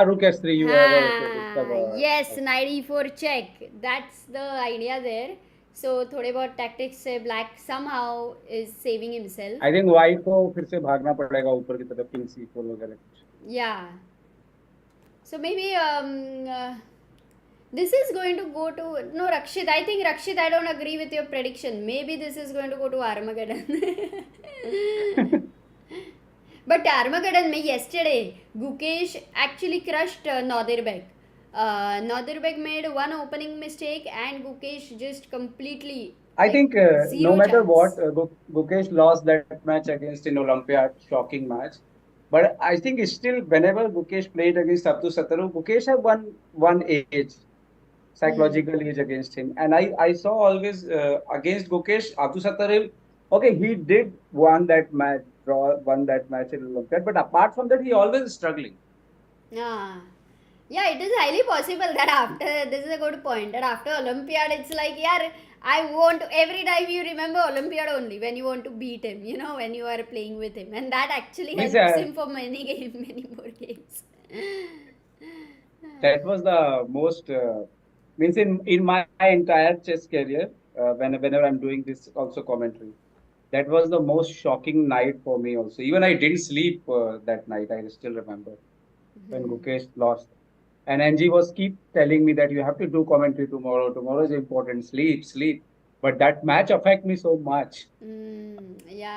Rook h3 you have yes, knight e4 check. That's the idea there. So थोड़े बहुत tactics से black somehow is saving himself. I think white को फिर से भागना पड़ेगा ऊपर की तरफ king c4 वगैरह कुछ. Yeah. So maybe this is going to go to Rakshit. I think Rakshit, I don't agree with your prediction. Maybe this is going to go to Armageddon. But Armageddon, yesterday Gukesh actually crushed Nodirbek. Nadurbek made one opening mistake and Gukesh just completely I like think no zero matter what, chance. Gukesh lost that match against in Olympiad, shocking match. But I think still, whenever Gukesh played against Abdu Sataru, Gukesh had one edge, Hmm. psychological edge against him. And I saw always against Gukesh, Abdu Sataru, okay, he did won that match in Olympiad. But apart from that, he always struggling. Ah. Yeah, it is highly possible that after this is a good point that after Olympiad it's like yeah I want every time you remember Olympiad only when you want to beat him, when you are playing with him, and that actually Means helps him for many many more games. that was the most means in my entire chess career whenever I'm doing this also commentary, that was the most shocking night for me also. Even I didn't sleep that night. I still remember when Gukesh lost, and Angie was keep telling me that you have to do commentary tomorrow. Tomorrow is important. Sleep. But that match affect me so much. या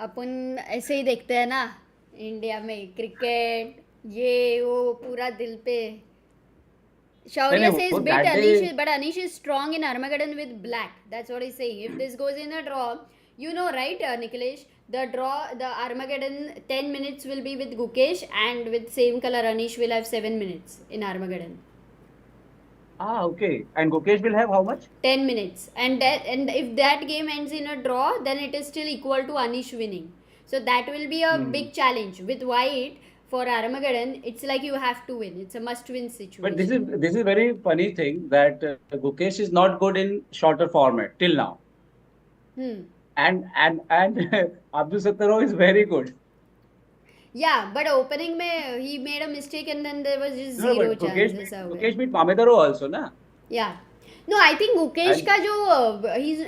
अपन ऐसे ही देखते हैं ना India में cricket ये वो पूरा दिल पे. नहीं Shaurya नहीं says वो bit that day. Anish, but Anish is strong in Armageddon with black. That's what he's saying. If this goes in a draw, right, Nikhilesh? The Armageddon 10 minutes will be with Gukesh, and with same color Anish will have 7 minutes in Armageddon. Okay. And Gukesh will have how much? 10 minutes. And if that game ends in a draw, then it is still equal to Anish winning. So that will be a big challenge. With White, for Armageddon, it's like you have to win. It's a must-win But situation. this is very funny thing that Gukesh is not good in shorter format till now. Hmm. And Abdul Sattaro is very good. Yeah, but opening mein he made a mistake and then there was just No, zero but chance ऐसा हो गया. Gukesh beat Mamedaro also, na? Yeah. No, I think Gukesh And का जो he's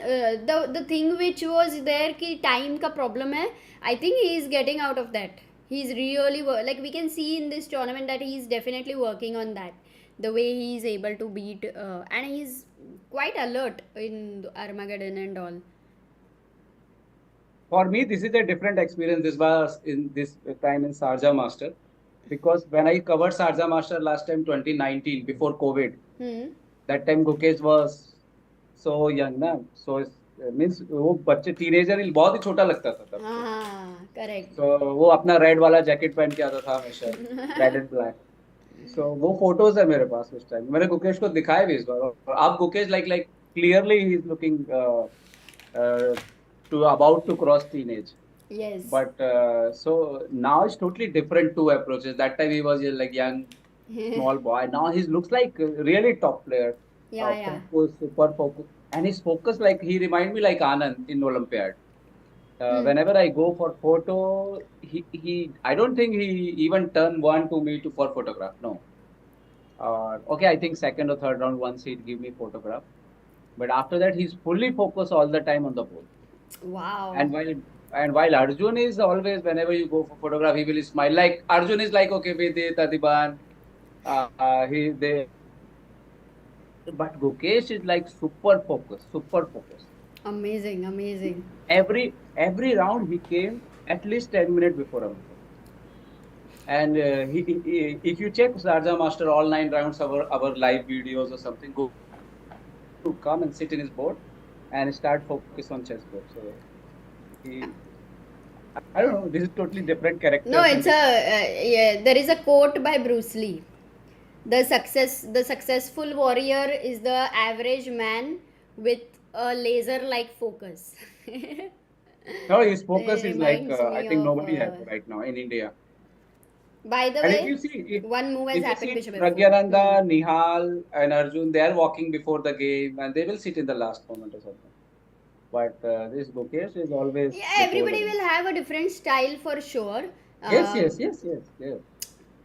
the thing which was there कि time का problem है. I think he is getting out of that. He's really like we can see in this tournament that he's definitely working on that. The way he is able to beat and he's quite alert in Armageddon and all. for me, this is a different experience. This was in this time in Sharjah Master, because when I covered Sharjah Master last time, 2019, before COVID, that time Gukesh was so young, na? So means वो बच्चे teenager बहुत ही छोटा लगता था तब तो. हाँ, correct. So वो अपना रेड वाला जैकेट पहन के आता था हमेशा, रेड एंड ब्लैक. सो वो फोटोज है मेरे पास उस टाइम. मैंने गुकेश को दिखाए भी इस बार. और आप Gukesh like clearly he is looking to about to cross teenage. Yes. But so now it's totally different two approaches. That time he was like young, small boy. Now he looks like a really top player. Yeah. Focus, super focus, and his focus like he remind me like Anand in Olympiad. Whenever I go for photo, he I don't think he even turn one to me to for photograph. No. Okay, I think second or third round once he'd give me photograph, but after that he's fully focused all the time on the ball. Wow. And while Arjun is always whenever you go for photograph, he will smile. Like Arjun is like okay, Vede, Tadiban, he they. But Gukesh is like super focused. Amazing. Every round he came at least 10 minutes before Amruta. And if you check Sharjah Master all 9 rounds our live videos or something, go to come and sit in his board and start focus on chessboard. So I don't know. This is totally different character. No, it's yeah. There is a quote by Bruce Lee. The successful warrior is the average man with a laser-like focus. No, his focus is like Reminds I me think of, nobody has right now in India. By the And way, if you see, one move has if you happened see Bishop F4. Pragyananda, Nihal, and Arjun, they are walking before the game and they will sit in the last moment or something. But this Gukesh is always. Yeah, everybody will have a different style for sure. Yes.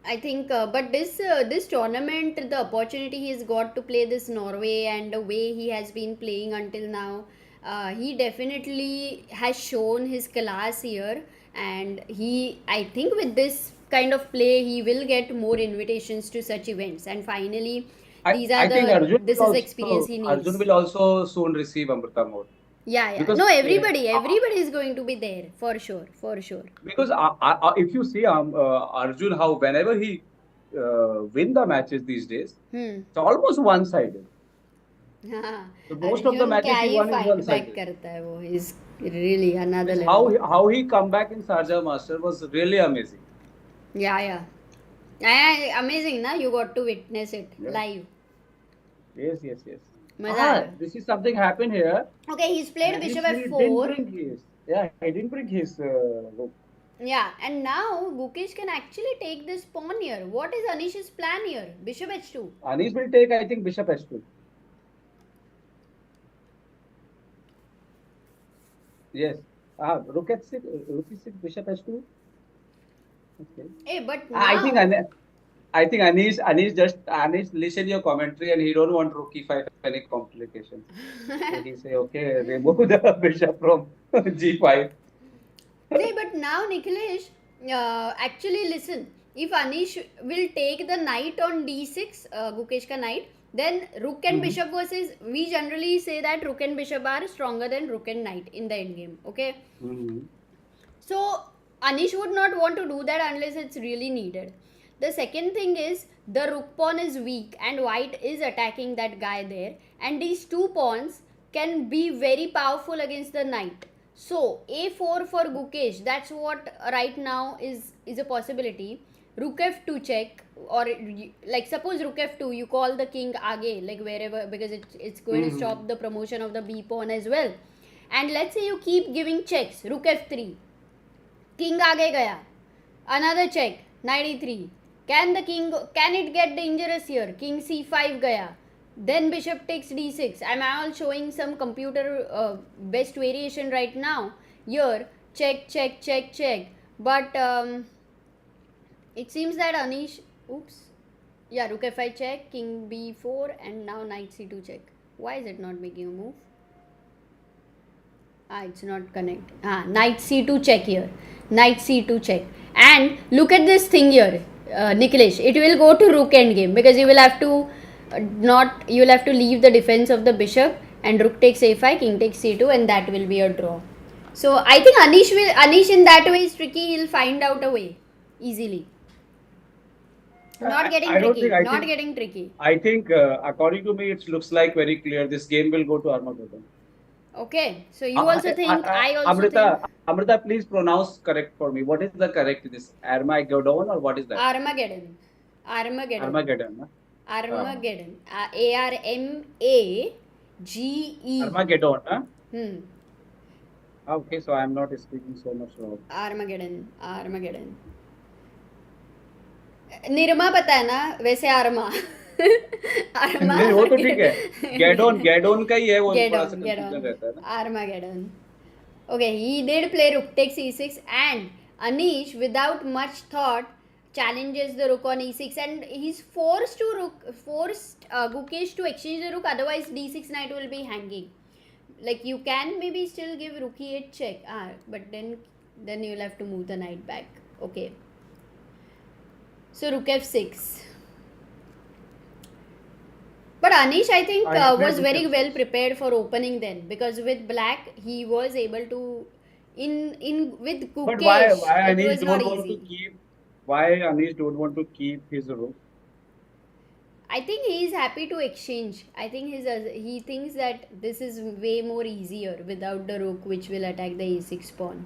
I think, but this tournament, the opportunity he's got to play this Norway and the way he has been playing until now, he definitely has shown his class here, and I think with this kind of play, he will get more invitations to such events, and finally, I think this is the experience he needs. Arjun will also soon receive Amruta mode. Yeah. Because, no, everybody is going to be there for sure. Because if you see Arjun, how whenever he win the matches these days, Hmm. it's almost one-sided. हाँ, So most of the Arjun matches क्या he he won is fight back one-sided. करता है वो. He's really another Means level. how he come back in Sharjah Master was really amazing. Yeah. Amazing ना, you got to witness it Yeah. live. Yes. मजा आया. This is something happened here. Okay, he's played Anish bishop really didn't f4. bring his. Yeah, he didn't bring his. Yeah, and now Gukesh can actually take this pawn here. What is Anish's plan here? Bishop h2. Anish will take, I think, bishop h2. Yes. Rook h6, rook e6, bishop h2. Okay. Hey, but now... I think Anish listen your commentary and he don't want rook e5 any complications. So he say, okay, remove the bishop from g5. No, but now Nikhilesh, actually listen. If Anish will take the knight on d6, Gukesh ka knight, then rook and bishop versus, we generally say that rook and bishop are stronger than rook and knight in the endgame. Okay. So Anish would not want to do that unless it's really needed. The second thing is the rook pawn is weak and white is attacking that guy there, and these two pawns can be very powerful against the knight. So a4 for Gukesh, that's what right now is a possibility. Rook f2 check, or like suppose rook f2, you call the king aage, like wherever, because it's going to stop the promotion of the b pawn as well. And let's say you keep giving checks. Rook f3, king aage gaya, another check, knight e3. Can it get dangerous here? King c5 gaya. Then bishop takes d6. I'm all showing some computer best variation right now. Here, check. But it seems that Anish, rook f5 check, king b4, and now knight c2 check. Why is it not making a move? It's not connected. Knight c2 check here. Knight c2 check. And look at this thing here, Nikhilesh. It will go to rook endgame because you will have to leave the defense of the bishop, and rook takes a5, king takes c2, and that will be a draw. So I think Anish in that way is tricky. He'll find out a way easily. Not getting tricky. I think according to me, it looks like very clear. This game will go to Armageddon. Okay, so you also think, I also Amruta, think. Amruta, please pronounce correct for me. What is the correct this Armageddon or what is that? Armageddon. Armageddon. Armageddon. ARMAGE. Armageddon. Okay, so I am not speaking so much wrong. Armageddon. Nirma पता है ना, वैसे Arma. नहीं वो तो ठीक है. गेडोन का ही है वो, थोड़ा सा कंफ्यूजन रहता है ना. Armageddon. Okay, he did play rook takes e6, and Anish, without much thought, challenges the rook on e6, and he's forced Gukesh to exchange the rook, otherwise d6 knight will be hanging. Like you can maybe still give rook e8 check, but then you'll have to move the knight back. Okay. So rook f6. But Anish, I think, was very well prepared for opening then, because with black he was able to with Gukesh. But why Anish don't want to keep? Why Anish don't want to keep his rook? I think he is happy to exchange. I think he thinks that this is way more easier without the rook, which will attack the a6 pawn.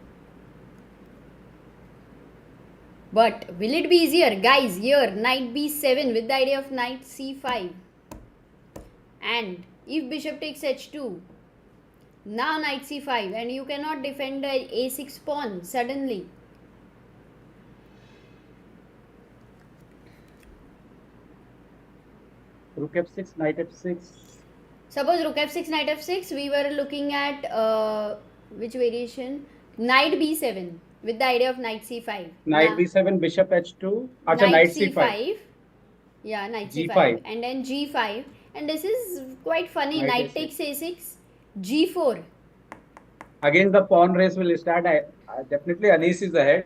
But will it be easier? Guys, here knight b7 with the idea of knight c5. And if bishop takes h2, now knight c5, and you cannot defend the a6 pawn suddenly. Rook f6, knight f6. Suppose rook f6, knight f6, we were looking at which variation? Knight b7 with the idea of knight c5. Knight b7, bishop h2. Knight c5. Yeah, knight c5. And then g5. And this is quite funny. Knight takes a6, g4. Again, the pawn race will start. Definitely, Anish is ahead.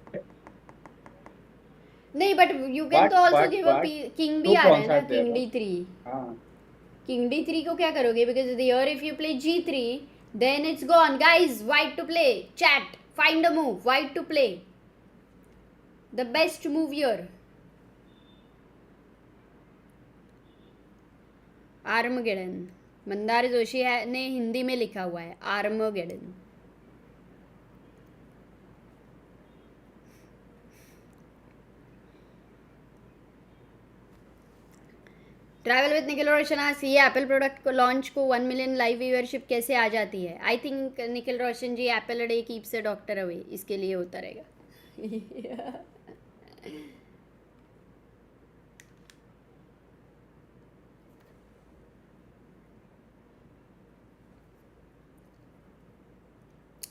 No, but you can also give a king b king d3. King d3 ko kya karoge? Because here if you play g3, then it's gone. Guys, white to play. Chat. Find a move. White to play. The best move here. Armageddon, Mandar Joshi ने हिंदी में लिखा हुआ है Armageddon. Travel with Nikhil रोशन ये Apple product को launch को 1 million live viewership कैसे आ जाती है? I think Nikhil Roshan ji apple day keeps a doctor away, इसके लिए होता रहेगा.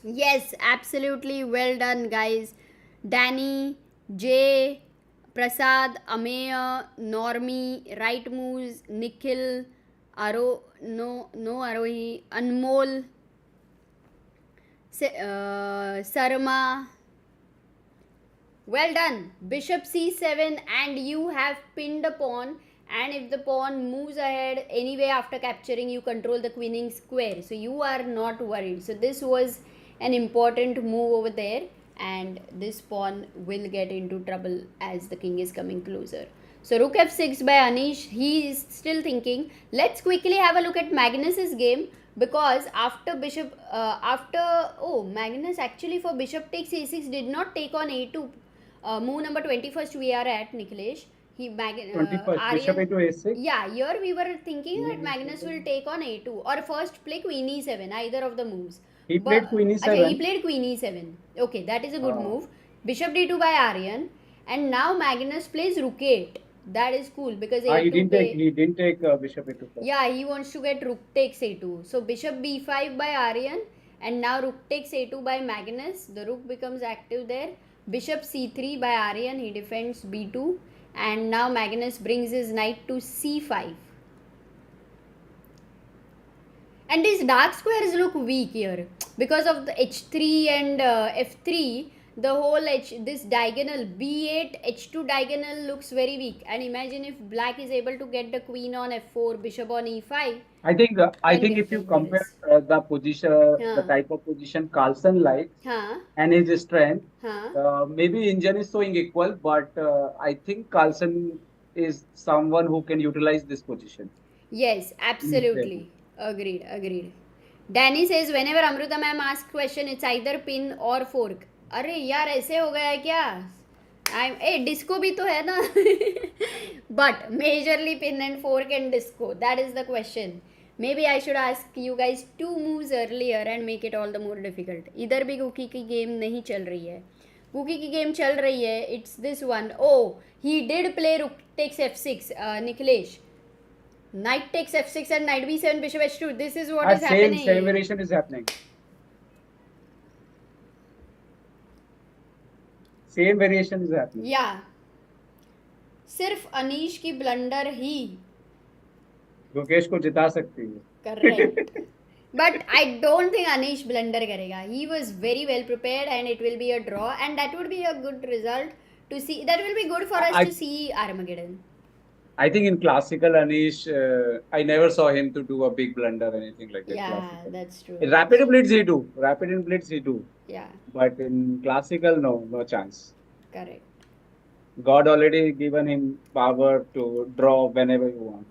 Yes, absolutely well done, guys. Danny, Jay, Prasad, Ameya, Normi, Right Moves, Nikhil, Arohi, Anmol, Sarma. Well done. Bishop c7, and you have pinned a pawn. And if the pawn moves ahead anyway after capturing, you control the queening square. So you are not worried. So this was an important move over there, and this pawn will get into trouble as the king is coming closer. So rook f6 by Anish. He is still thinking. Let's quickly have a look at Magnus's game, because after bishop Magnus actually for bishop takes a6 did not take on a2. Move number 21st we are at, Nikhilesh. 21st, bishop a to a6. Yeah, here we were thinking that Magnus will take on a2 or first play queen e7, either of the moves. He played queen e7. Okay, he played queen e7. Okay, that is a good move. Bishop d2 by Aryan, and now Magnus plays rook 8. That is cool because he didn't take bishop a2. Yeah, he wants to get rook takes a2. So bishop b5 by Aryan, and now rook takes a2 by Magnus. The rook becomes active there. Bishop c3 by Aryan. He defends b2, and now Magnus brings his knight to c5. And these dark squares look weak here because of the h3 and f3. The whole this diagonal b8 h2 diagonal looks very weak. And imagine if black is able to get the queen on f4, bishop on e5. I think if you compare the position, the type of position Carlsen likes and his strength, maybe engine is showing equal, but I think Carlsen is someone who can utilize this position. Yes, absolutely. Agreed. Danny says whenever Amruta ma'am asks question, it's either pin or fork. अरे यार ऐसे हो गया है क्या? Disco भी तो है ना. But majorly pin and fork and disco. That is the question. Maybe I should ask you guys 2 moves earlier and make it all the more difficult. इधर भी गुकी की गेम नहीं चल रही है. गुकी की गेम चल रही है. It's this one. Oh, he did play rook takes f6. Nikhilesh. Knight takes f6 and knight b7, bishop h2. This is what is happening. Same variation is happening. Same variation is happening. Yeah. सिर्फ अनीश की blunder ही गुकेश को जिता सकती है. Correct. But I don't think Anish blunder करेगा. He was very well prepared and it will be a draw, and that would be a good result to see. That will be good for us to see Armageddon. I think in classical Anish, I never saw him to do a big blunder or anything like that. Yeah, classical. that's true. In rapid blitz he do. Rapid in blitz he do. Yeah. But in classical, no chance. Correct. God already given him power to draw whenever you want.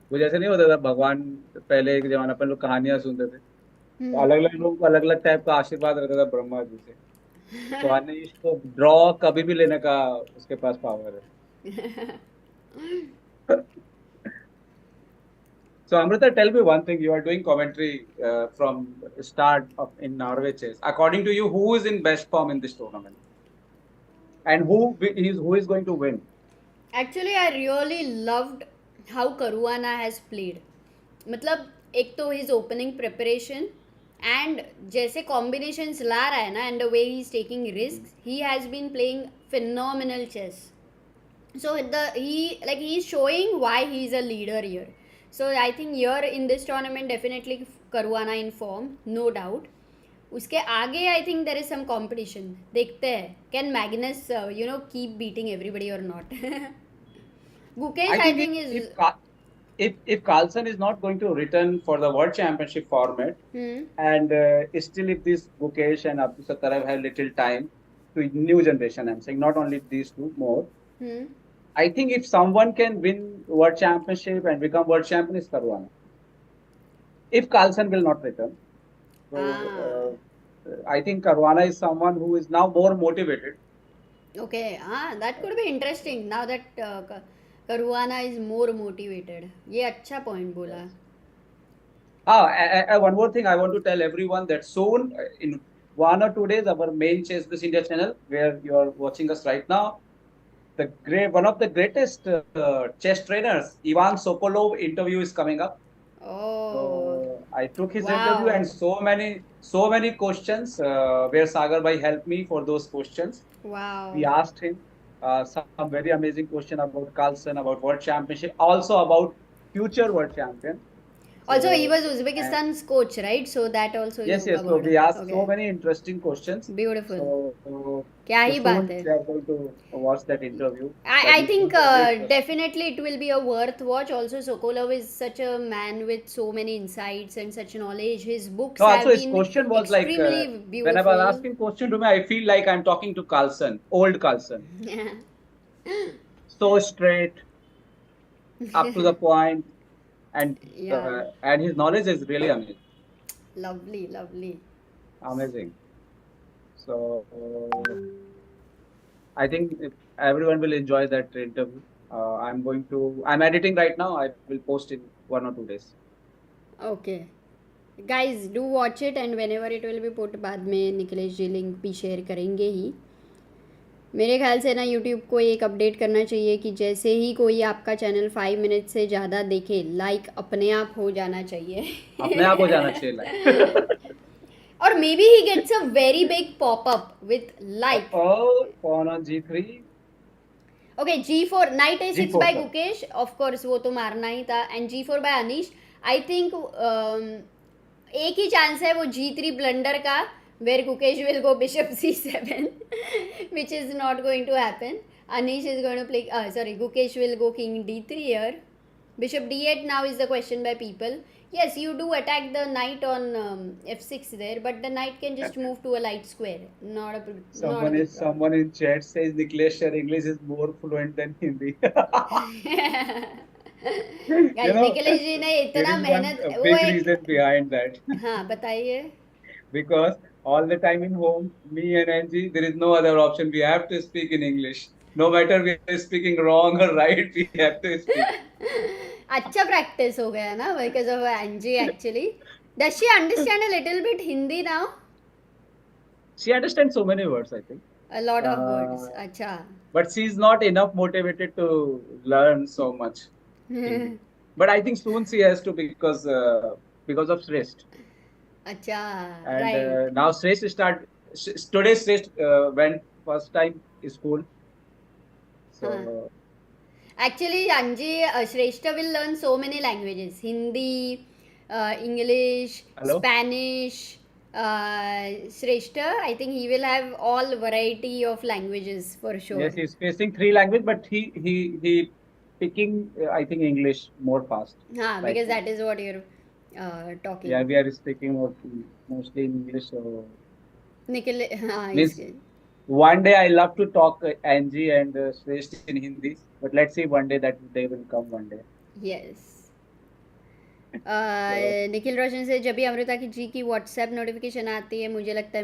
कुछ ऐसे नहीं होता था. भगवान पहले एक जमाना अपन लोग कहानियां सुनते थे, तो अलग अलग लोगों को अलग अलग टाइप का आशीर्वाद रहता था ब्रह्मा जी से. तो अनीश को ड्रॉ कभी भी लेने का उसके पास पावर है. So Amruta, tell me one thing. You are doing commentary from start of in Norway Chess. According to you, who is in best form in this tournament, and who is going to win? Actually, I really loved how Caruana has played. मतलब एक तो his opening preparation and जैसे combinations ला रहा है ना, and the way he is taking risks, he has been playing phenomenal chess. So he is showing why he is a leader here. So I think here in this tournament definitely Caruana in form, no doubt. उसके आगे I think there is some competition. देखते हैं can Magnus keep beating everybody or not. Gukesh I think is if Carlsen is not going to return for the World Championship format, and still if this Gukesh and Abdul Satarav have little time, to new generation. I'm saying not only these two, more. Hmm. I think if someone can win world championship and become world champion is Caruana. If Carlsen will not return, so Ah. I think Caruana is someone who is now more motivated. Okay. That could be interesting now that Caruana is more motivated. ये अच्छा point बोला. One more thing I want to tell everyone that soon, in 1 or 2 days, our main Chess This India channel, where you are watching us right now, one of the greatest chess trainers, Ivan Sokolov interview is coming up. Oh. So I took his interview Wow. and so many questions where Sagar Bhai helped me for those questions. Wow. We asked him some very amazing question about Carlsen, about World Championship, also about future World Champion. Also, he So, was and Uzbekistan's coach, right? So that also yes, you yes. So covered. we asked so Okay. many interesting questions. Beautiful. So, क्या so ही बात soon है. we are going to watch that interview. That I is think going to be interesting. definitely it will be a worth watch. Also, Sokolov is such a man with so many insights and such knowledge. His books No, have also his been question was like extremely when I was beautiful. asking question to me, I feel like I'm talking to Carlsen, old Carlsen. So straight, up to the point, Yeah. and his knowledge is really amazing. Lovely, lovely. Amazing. So I think if everyone will enjoy that interview. I'm editing right now. I will post in 1 or 2 days. Okay. Guys, do watch it and whenever it will be put बाद में निखिलेश जी link भी share करेंगे ही. मेरे ख्याल से ना YouTube को एक अपडेट करना चाहिए कि जैसे ही कोई आपका चैनल 5 मिनट से ज़्यादा देखे लाइक अपने आप हो जाना चाहिए. अपने आप हो जाना चाहिए like. Or maybe he gets a very big pop-up with like. Oh, pawn on G3. Okay, G4 knight A6 G4 by का. Gukesh. Of course वो तो मारना ही था. And G4 by Anish. I think एक ही चांस है वो G3 blunder का where Gukesh will go bishop C7 which is not going to happen. Anish is going to play Gukesh will go king D3 here. Bishop D8 now is the question by people. Yes, you do attack the knight on F6 there, but the knight can just move to a light square. Not a big problem. Someone in chat says Niklesh your English is more fluent than Hindi. Guys, Nikhilesh जी ने इतना मेहनत there is one big reason behind that. हाँ बताइए. Because all the time in home, me and Angie, there is no other option. We have to speak in English. No matter we are speaking wrong or right, we have to speak. अच्छा practice हो गया ना because of Angie actually. Does she understand a little bit Hindi now? She understands so many words, I think. A lot of words. अच्छा. But she's not enough motivated to learn so much Hindi. But I think soon she has to because of Shrestha. अच्छा. And Right. now today Shrestha went first time school. So Actually, Anji Shrestha will learn so many languages. Hindi, English, Hello? Spanish. Shrestha, I think he will have all variety of languages for sure. yes, he's facing 3 languages, but he picking I think English more fast. Because Right. that is what you're talking. Yeah, we are speaking mostly in English. So Nikhil, means one day I love to talk Angie and Shrestha in Hindi, but let's see one day that they will come one day. yes. Nikhil Roshan से जब भी अमृता की जी की WhatsApp notification आती है मुझे लगता है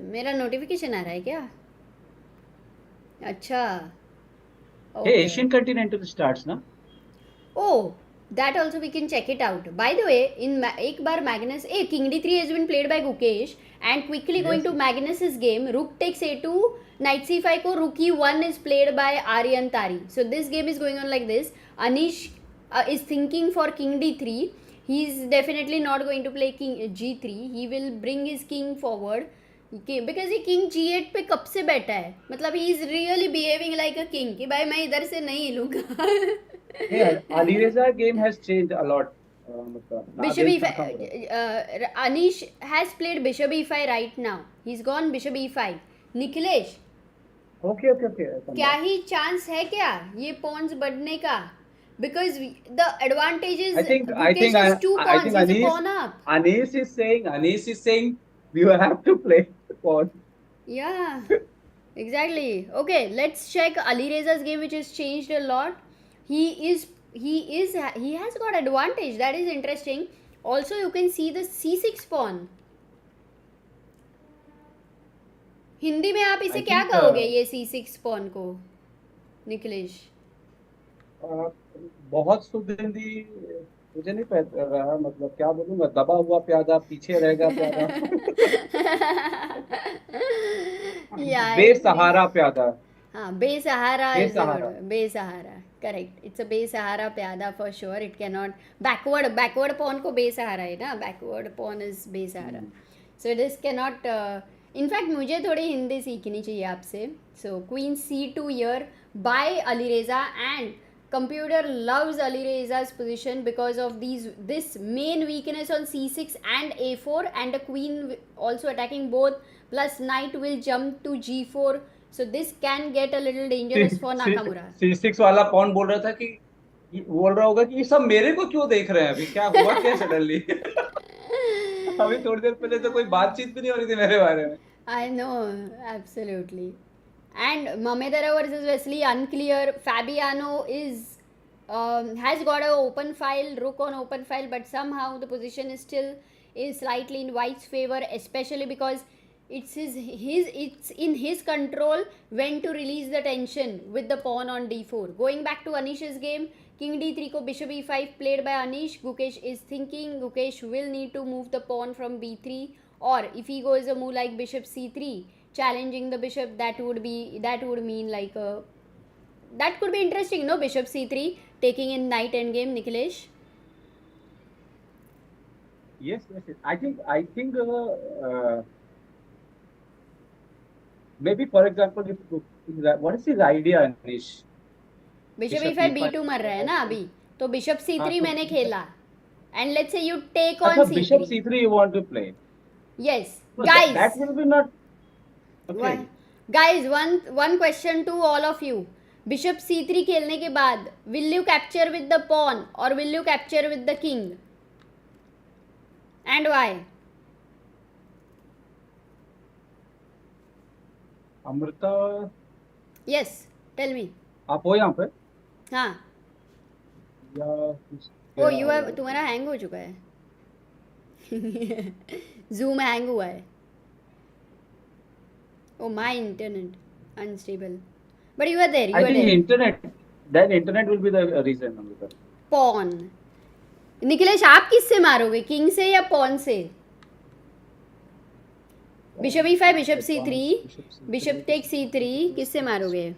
मेरा नोटिफिकेशन आ रहा है क्या? अच्छा. Hey, Asian Continental starts ना? Oh, that also we can check it out. By the way, एक बार Magnus, King D3 has been played by Gukesh and quickly going to Magnus's game, Rook takes A2, Knight C5 को Rook E1 is played by Aryan Tari. So this game is going on like this. Anish is thinking for King D3. He's definitely not going to play King G3. He will bring his king forward. Because ये king G8 पे कब से बैठा है मतलब he is really behaving like a king कि भाई मैं इधर से नहीं लूँगा. Yeah, Alireza game has changed a lot. Bishop E5. Anish has played Bishop E5 right now. He's gone Bishop E5. Nikhilesh. Okay. क्या ही chance है क्या ये pawns बढ़ने का? Because the advantage is I think is 2 pawns. He's a pawn up. Anish is saying you have to play pawn. Yeah. Exactly. Okay, let's check Alireza's game, which has changed a lot. He has got advantage. That is interesting. Also, you can see the c6 pawn. Hindi में आप इसे I क्या think कहोगे, ये c6 pawn को, निखिलेश? बहुत सुगंधी मुझे नहीं पता रहा, मतलब क्या बोलूंगा, दबा हुआ प्यादा पीछे रहेगा प्यादा। Yeah, बेसहारा प्यादा। हाँ, बेसहारा is the बेसहारा। word. बेसहारा, correct. It's a बेसहारा प्यादा for sure. It cannot backward pawn को बेसहारा है ना, backward pawn is बेसहारा. So this cannot. In fact, मुझे थोड़ी हिंदी सीखनी चाहिए आपसे. So queen c2 here by Alireza, and computer loves Alireza's position because of this main weakness on c6 and a4, and the queen also attacking both, plus knight will jump to g4. So this can get a little dangerous for Nakamura. C6 वाला कौन बोल रहा था कि बोल रहा होगा कि ये सब मेरे को क्यों देख रहे हैं, अभी क्या हुआ क्या सडनली। अभी थोड़ी देर पहले तो कोई बातचीत भी नहीं हो रही थी मेरे बारे में। I know, absolutely. And Mamedara versus Wesley, unclear. Fabiano has got an open file, rook on open file, but somehow the position is still slightly in White's favor, especially because it's in his control when to release the tension with the pawn on d4. Going back to Anish's game, king d3 ko bishop e5 played by Anish. Gukesh is thinking Gukesh will need to move the pawn from b3, or if he goes a move like bishop c3, challenging the bishop, that would mean like that could be interesting, no? Bishop c3 taking in knight endgame, Nikhilesh. Yes. I think maybe, for example, what is his idea, Anish? Bishop e5 b2 मर रहा है ना अभी, तो bishop c3 मैंने खेला, and let's say you take on c3. Bishop c3 you want to play? Yes, no, guys. That will be not okay. Guys, one question to all of you. Bishop c3 खेलने के बाद will you capture with the pawn or will you capture with the king? And why? Amruta. Yes, tell me. आप हो यहाँ पे? हाँ. ओ you have, तुम्हारा hang हो चुका है. Zoom हैंग हुआ है. Oh, my internet unstable. But you are there. I think internet. Then internet will be the reason. Amruta. Pawn. Nikhilesh, आप किससे मारोगे, किंग से या पॉन से? Bishop e5, bishop c3, bishop take c3, किससे मारोगे?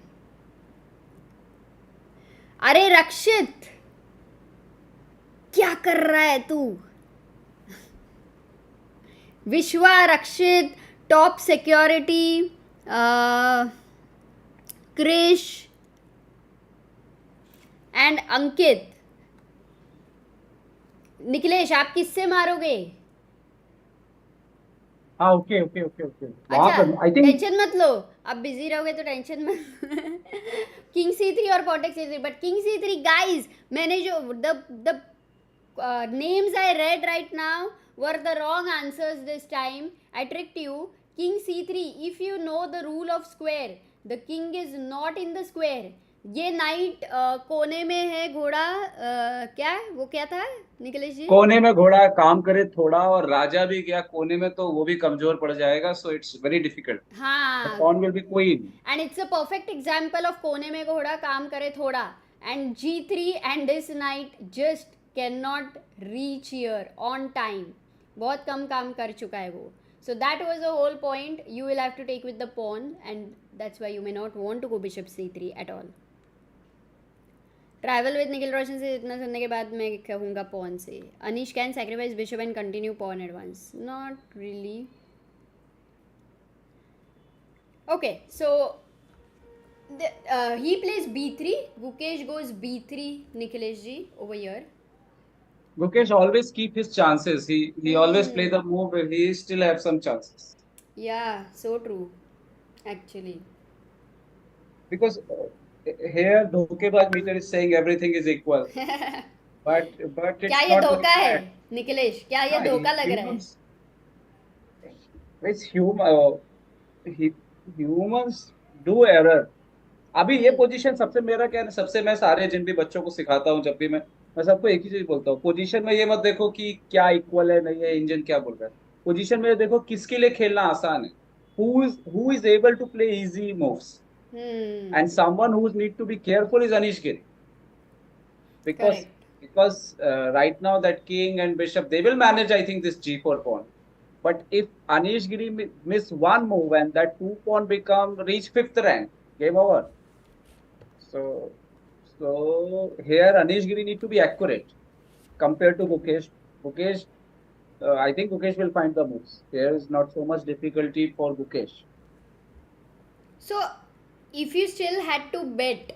अरे रक्षित, क्या कर रहा है तू? विश्वा, रक्षित, टॉप सिक्योरिटी, क्रिश एंड अंकित. निखिलेश, आप किससे मारोगे? हाँ, ओके। अच्छा, टेंशन मत लो, अब बिजी रहोगे तो टेंशन मत. किंग c3 और pawn take c3, but king c3 guys, मैंने जो the names I read right now were the wrong answers this time. I tricked you. King c3, if you know the rule of square, the king is not in the square. ये night कोने में है, घोड़ा क्या वो क्या था निखिलेश जी? कोने में घोड़ा काम करे थोड़ा, और राजा भी गया कोने में तो वो भी कमजोर पड़ जाएगा. So it's very difficult. हाँ, pawn will be queen, and it's a perfect example of कोने में घोड़ा काम करे थोड़ा. And g3 and this knight just cannot reach here on time. बहुत कम काम कर चुका है वो. So that was the whole point. You will have to take with the pawn, and that's why you may not want to go bishop c3 at all. Travel with Nikhil Roshan से इतना सुनने के बाद मैं कहूँगा पॉन से. Anish can sacrifice bishop and continue pawn advance? Not really. Okay, so he plays b3. Gukesh goes b3. Nikhilesh ji over here. Gukesh always keep his chances. He always play the move where he still have some chances. Yeah, so true. Actually. Because here धोखेबाज meter is saying everything is equal. but it's क्या ये not धोखा like है that. Nikhilesh? क्या ये धोखा लग रहा है? It's humans do error. अभी ये पोजीशन सबसे, मेरा क्या है, सबसे मैं सारे जिन भी बच्चों को सिखाता हूँ, जब भी मैं सबको एक ही चीज बोलता हूँ, पोजीशन में ये मत देखो कि क्या इक्वल है नहीं है, इंजन क्या बोल रहा है। पोजीशन में देखो किसके लिए खेलना आसान है, who is able to play easy moves, Hmm. And someone who need to be careful is Anish Giri, because Correct. right now that king and bishop they will manage, I think, this g4 pawn. But if Anish Giri miss one move and that two pawn become reach fifth rank, game over. So here Anish Giri need to be accurate compared to Gukesh. Gukesh, I think Gukesh will find the moves. There is not so much difficulty for Gukesh. So, if you still had to bet,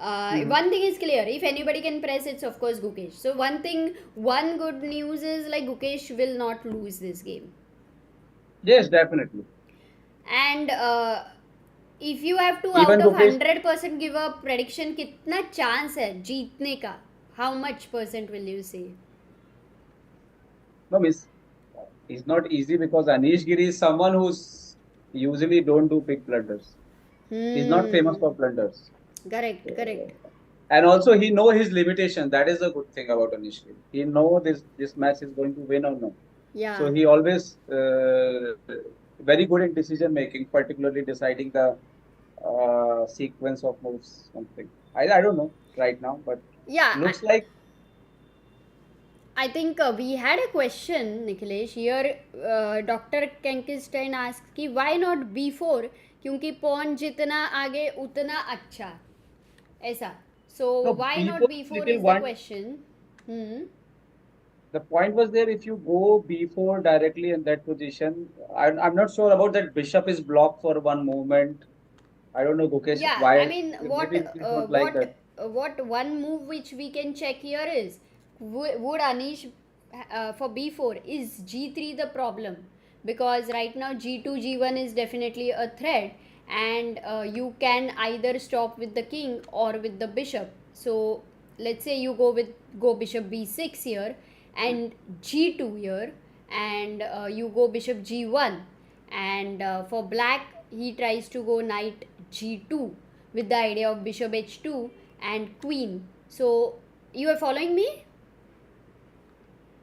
Mhm. one thing is clear. If anybody can press, it's of course Gukesh. So one good news is like Gukesh will not lose this game. Yes, definitely. And if you have to out Even of Gukesh, 100% give a prediction, कितना chance है जीतने का? How much percent will you say? no miss. It's not easy because Anish Giri is someone who's usually don't do big blunders. He's not famous Hmm. for blunders. Correct. Correct. And also he know his limitation. That is a good thing about Anish Giri. He know this match is going to win or no. Yeah. So he always very good in decision making, particularly deciding the sequence of moves. Something I don't know right now, but Yeah. looks like I think we had a question, Nikhilesh. Here, Dr. Kenkistein asks कि why not B4? क्योंकि pawn जितना आगे उतना अच्छा ऐसा. So no why not B4 is B4 little is the one. question. Hmm. The point was there, if you go B4 directly in that position, I'm not sure about that. Bishop is blocked for one movement. I don't know, Gukesh, Yeah, I why. mean, Maybe he's not like that. what one move which we can check here is would Anish for B4 is G3 the problem, because right now G2 G1 is definitely a threat, and you can either stop with the king or with the bishop. So let's say you go bishop B6 here and G2 here, and you go bishop G1, and for black he tries to go knight G2 with the idea of bishop H2 and queen. So you are following me?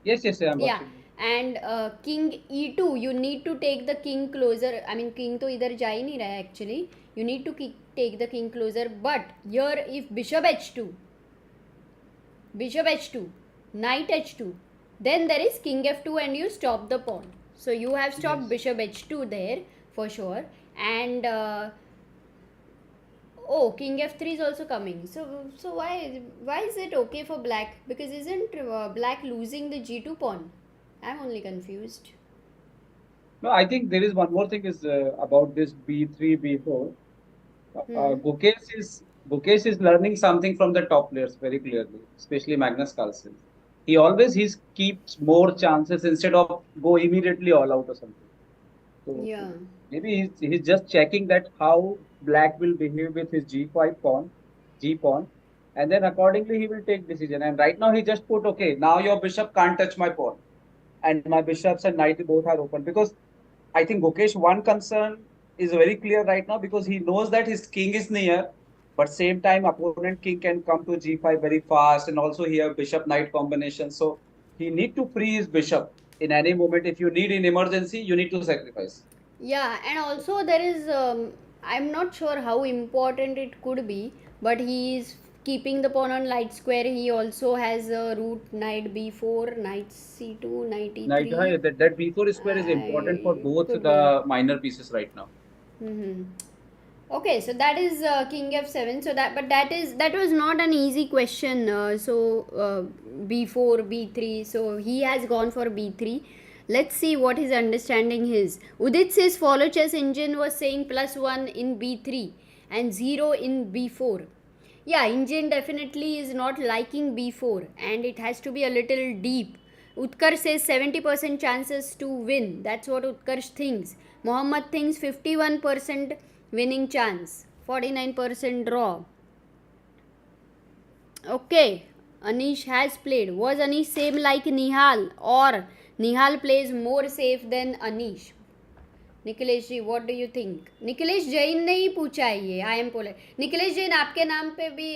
Yes, yes, I'm Yeah. watching. And king E2, you need to take the king closer. I mean, king तो इधर जा ही नहीं रहा है actually. You need to take the king closer. But here, if bishop H2, knight H2, then there is king F2 and you stop the pawn. So you have stopped Yes. bishop H2 there for sure. And oh, king F3 is also coming. So why is it okay for black? Because isn't black losing the G2 pawn? I'm only confused. No, I think there is one more thing is about this B3, B4. Hmm. Gukesh is learning something from the top players very clearly, especially Magnus Carlsen. He keeps more chances instead of go immediately all out or something. So Yeah. maybe he's just checking that how black will behave with his G5 pawn, G pawn, and then accordingly he will take decision. And right now he just put, okay, now your bishop can't touch my pawn, and my bishops and knight both are open, because I think Gukesh one concern is very clear right now, because he knows that his king is near, but same time opponent king can come to G5 very fast, and also he have bishop knight combination. So he need to free his bishop in any moment. If you need in emergency, you need to sacrifice. Yeah, and also there is I'm not sure how important it could be, but he is keeping the pawn on light square. He also has a route knight b4, knight c2, knight Knight, e3. that B4 square is important for I both could be. the minor pieces right now. Mm-hmm. Okay, so that is king f7. So that was not an easy question. B4, b3. So he has gone for b3. Let's see what his understanding is. Udit says follow chess engine was saying +1 in b3 and 0 in b4. Yeah, engine definitely is not liking b4 and it has to be a little deep. Utkarsh says 70% chances to win. That's what Utkarsh thinks. Mohammed thinks 51% winning chance, 49% draw. Okay, Anish has played. Was Anish same like Nihal, or Nihal plays more safe than Anish? Nikhilesh ji what do you think? Nikhilesh Jain ने ही पूछा है ये, I am polite. Nikhilesh Jain आपके नाम पे भी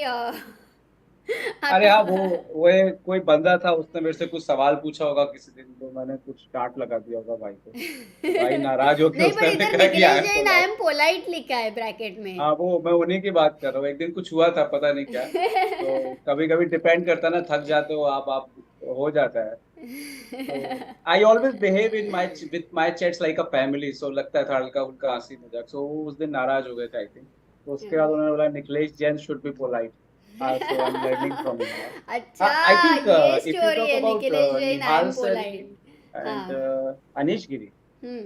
अरे हाँ, आता वो एक कोई बंदा था, उसने मेरे से कुछ सवाल पूछा होगा किसी दिन, तो मैंने कुछ डांट लगा दिया होगा भाई को, तो भाई नाराज होके नहीं, पर उसने हमें इधर कहा कि आई निखिलेश एम जैन आई पोलाइट। एम पोलाइट लिखा है ब्रैकेट में। हाँ, वो मैं उन्हीं की बात कर रहा हूँ। एक दिन कुछ हुआ था, पता नहीं क्या, तो कभी कभी डिपेंड करता है ना, थक जाते हो आप हो जाता है। तो I always behave in my with my chats like a family, so लगता है था हल्का उनका हंसी मजाक, सो वो उस दिन नाराज हो गए थे आई थिंक। तो उसके बाद उन्होंने बोला Nikhilesh Jain should be polite, so I am learning from him now. अच्छा, I think ये if you स्टोरी talk है about Nikhilesh Jain I Nihal am Sari polite. and हाँ। Anish Giri, hmm.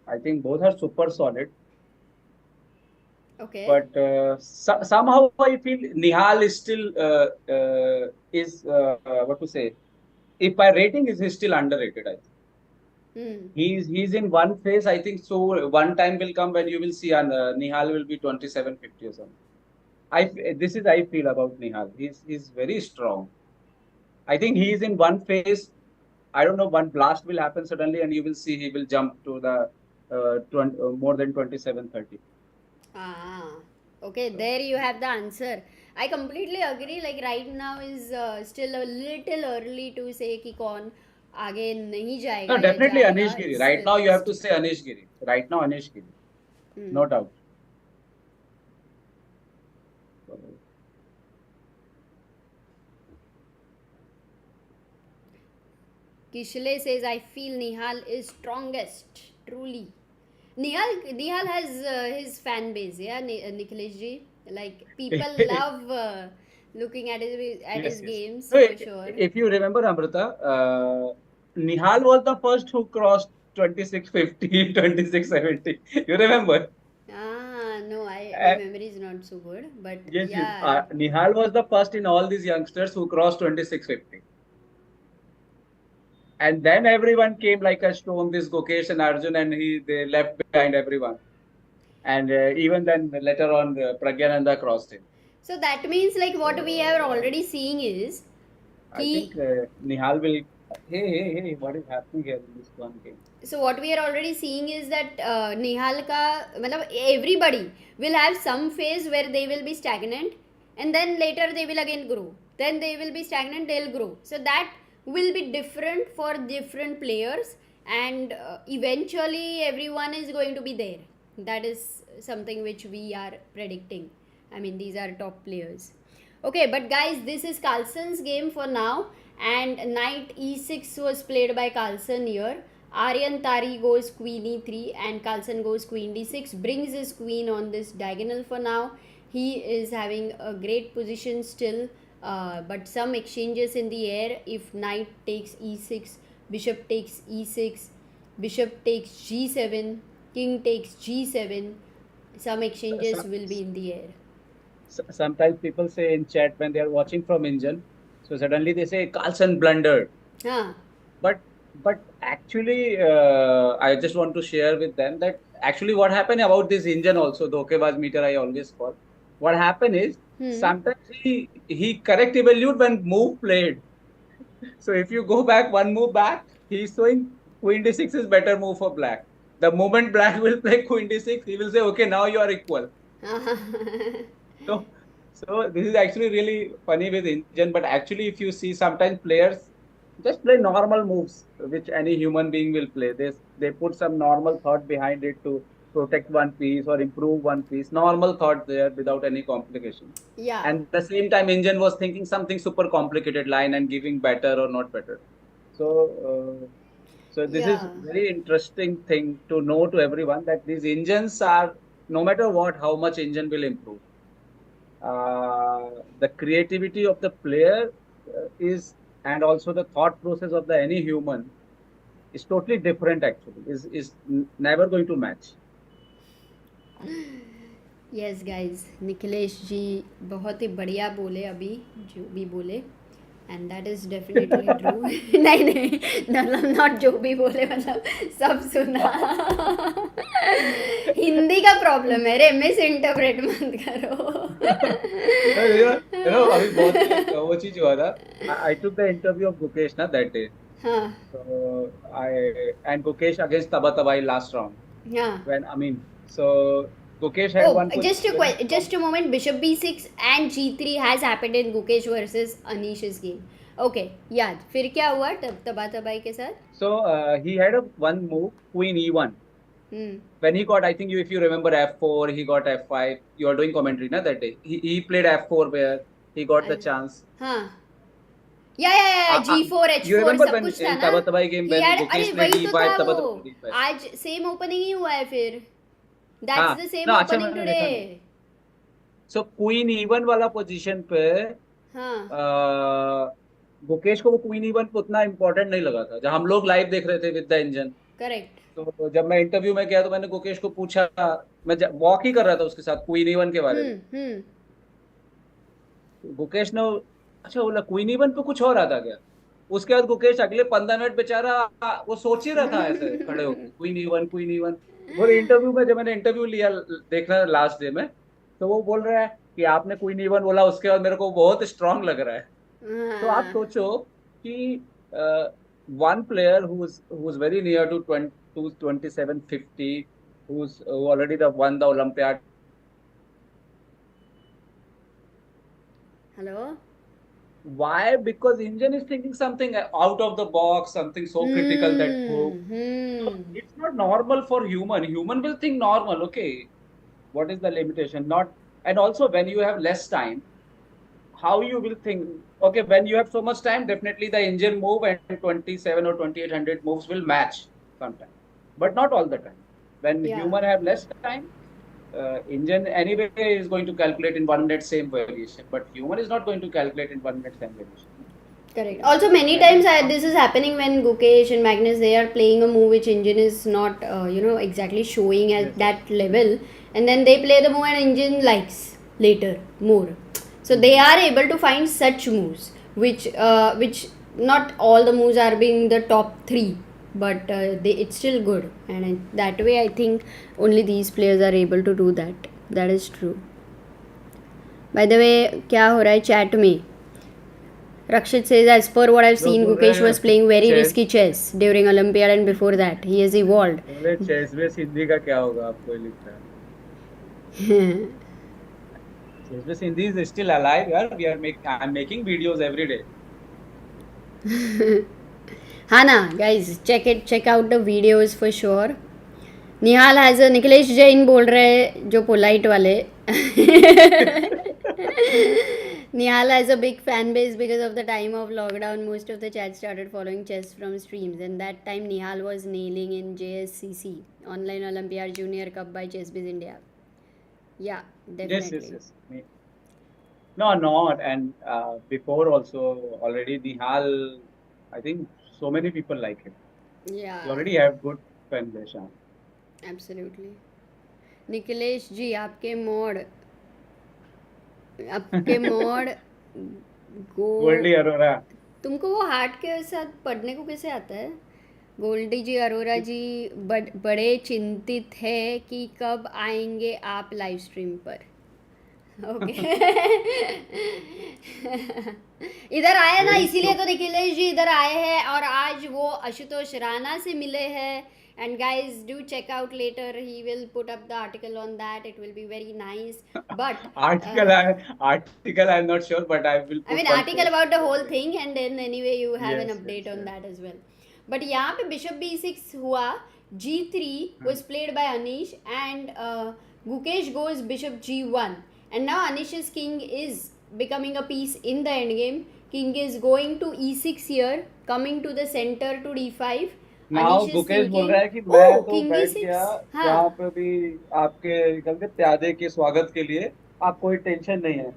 I think both are super solid. Okay. But somehow I feel Nihal is still is what to say. If by rating is he's still underrated, I think. Hmm. He's in one phase, I think. So one time will come when you will see Nihal will be 27-50 or something. This is I feel about Nihal. He's very strong. I think he is in one phase. I don't know, one blast will happen suddenly, and you will see he will jump to the 20, more than 27-30. Ah, okay, So, there you have the answer. I completely agree. Like right now is still a little early to say कि कौन आगे नहीं no, जाएगा या definitely जाएगा. Anish Giri. It's Right now, you have to still. say Anish Giri. Right now, Anish Giri. Hmm. No doubt. So, Kishle says, I feel Nihal is strongest. Truly. Nihal has his fan base, yeah, Nikhilesh ji. Like people love looking at his yes, yes. games So, for sure. if you remember, Amruta, Nihal was the first who crossed 2650, 2670. You remember? Ah, no, my Uh, memory is not so good, but yes, yes. yeah. Nihal was the first in all these youngsters who crossed 2650. And then everyone came like a stone, this Gukesh and Arjun, and they left behind everyone. And even then, later on, Pragyananda crossed him. So that means like what we are So already seeing is I think कि Nihal will. Hey, what is happening here in this one game? so what we are already seeing is that Nihal का मतलब everybody will have some phase where they will be stagnant and then later they will again grow, then they will be stagnant, they'll grow, so that will be different for different players, and eventually everyone is going to be there. That is something which we are predicting. I mean, these are top players. Okay, but guys, this is Carlsen's game for now, and knight e6 was played by Carlsen here. Aryan Tari goes queen e3 and Carlsen goes queen d6, brings his queen on this diagonal for now. He is having a great position still, but some exchanges in the air. If knight takes e6, bishop takes e6, bishop takes g7, king takes g7, some exchanges will be in the air. Sometimes people say in chat when they are watching from Indian, so suddenly they say Carlsen blundered. Huh. But actually, I just want to share with them that actually what happened about this engine also, dhokebaz meter I always call. What happened is sometimes he correct evaluate when move played. So if you go back one move back, he's showing queen d6 is better move for black. The moment black will play queen d6, he will say, okay, now you are equal. So, so this is actually really funny with engine, but actually if you see sometimes players just play normal moves which any human being will play. They put some normal thought behind it to protect one piece or improve one piece. Normal thought there without any complication. Yeah. And at the same time, engine was thinking something super complicated line and giving better or not better. So this is very interesting thing to know to everyone that these engines are no matter what, how much engine will improve. The creativity of the player is and also the thought process of the any human is totally different actually is never going to match. Yes guys, Nikhilesh जी बहुत ही बढ़िया बोले अभी जो भी बोले, and that is definitely true. नहीं मतलब not जो भी बोले, मतलब सब सुना. हिंदी का प्रॉब्लम है रे, मिस इंटरप्रेट मत करो. you know अभी बहुत वो चीज हुआ था. I took the interview of Gukesh ना that day. हाँ So and Gukesh against Tabatabai last round. हाँ. So Gukesh had Oh, one very strong. just a moment. Bishop b6 and g3 has happened in Gukesh versus Anish's game. Okay, याद. फिर क्या हुआ तबा तबाई के साथ? So he had a one move, Queen E1. Hmm. When he got, I think if you remember F4, he got F5. You are doing commentary, na, that day. He played F4 where he got the chance. हाँ. या G4 You H4 remember सब when कुछ था in ना. Tabatabai game He when had, अरे Gukesh played वही तो था D5, वो. Tabatabai played D5. आज सेम ओपनिंग ही हुआ है फिर. That's हाँ the same ना, अच्छा opening मैंने देखा नहीं. today. So Queen E1 वाला पोजीशन पे हाँ. गुकेश को वो क्वीन इवन उतना इम्पोर्टेंट नहीं लगा था, जब हम लोग लाइव देख रहे थे विद द इंजन. करेक्ट. तो जब मैं इंटरव्यू में गया तो मैंने गुकेश को पूछा, मैं वॉक ही कर रहा था उसके साथ क्वीन इवन के बारे में. गुकेश ने अच्छा बोला क्वीन इवन पे कुछ हो रहा था क्या. उसके बाद गुकेश अगले 15 मिनट बेचारा वो सोच ही रहा था ऐसे खड़े होकर क्वीन इवन क्वीन इवन. वो इंटरव्यू में जब मैंने इंटरव्यू लिया देखना लास्ट डे में, तो वो बोल रहा है कि आपने क्वीन इवन बोला उसके बाद मेरे को बहुत स्ट्रांग लग रहा है. तो आप सोचो कि one player who's very near to 2750, who already won the Olympiad. Hello. Why? Because Indian is thinking something out of the box, something so critical that so it's not normal for human. Human will think normal. Okay, what is the limitation? Not, and also when you have less time, how you will think. Okay, when you have so much time, definitely the engine move and 27 or 2800 moves will match sometimes, but not all the time. When human have less time, engine anyway is going to calculate in 1 minute same variation, but human is not going to calculate in 1 minute same variation. Correct. Also, many times this is happening when Gukesh and Magnus, they are playing a move which engine is not exactly showing at that level, and then they play the move and engine likes later more. So they are able to find such moves which not all the moves are being the top 3, but it's still good, and that way I think only these players are able to do that. That is true. By the way, क्या हो रहा है chat में? Rakshit says, as per what I've seen, Gukesh was playing very risky chess during Olympiad and before that. He has evolved. Chess में सिंधी का क्या होगा आपको लिखता है? Chess में सिंधी is still alive, यार. I'm making videos every day. Hana, guys, check out the videos for sure. Nihal has a Nikhilesh Jain बोल रहे जो polite वाले. Nihal has a big fan base because of the time of lockdown. Most of the chat started following chess from streams, and that time Nihal was nailing in JSCC, Online Olympiad Junior Cup by ChessBiz India. Yeah, definitely. Yes. No, not. And before also, already Nihal, I think so many people like him. Yeah. You already have good fan base. Absolutely. Nikhilesh जी आपके mode Goldy Arora, तुमको वो heart के साथ पढ़ने को कैसे आता है? गोल्डी जी अरोरा जी बड़े चिंतित है कि कब आएंगे आप लाइव स्ट्रीम पर. ओके. इधर आए ना, इसीलिए तो निखिलेश जी इधर आए हैं, और आज वो आशुतोष राणा से मिले हैं. And guys, do check out later. He will put up the article on that. It will be very nice. But article I'm not sure, but I will. I mean, article about the whole thing, and then anyway you have an update on that as well. But यहाँ पे Bishop B6 हुआ, G3 was played by Anish, and Gukesh goes Bishop G1, and now Anish's king is becoming a piece in the endgame. King is going to E6 here, coming to the center to D5. Now Gukesh बोल रहा है कि मैं तो बैठ गया जहाँ पे भी आपके निकलते प्यादे के स्वागत के लिए, आप कोई टेंशन नहीं है,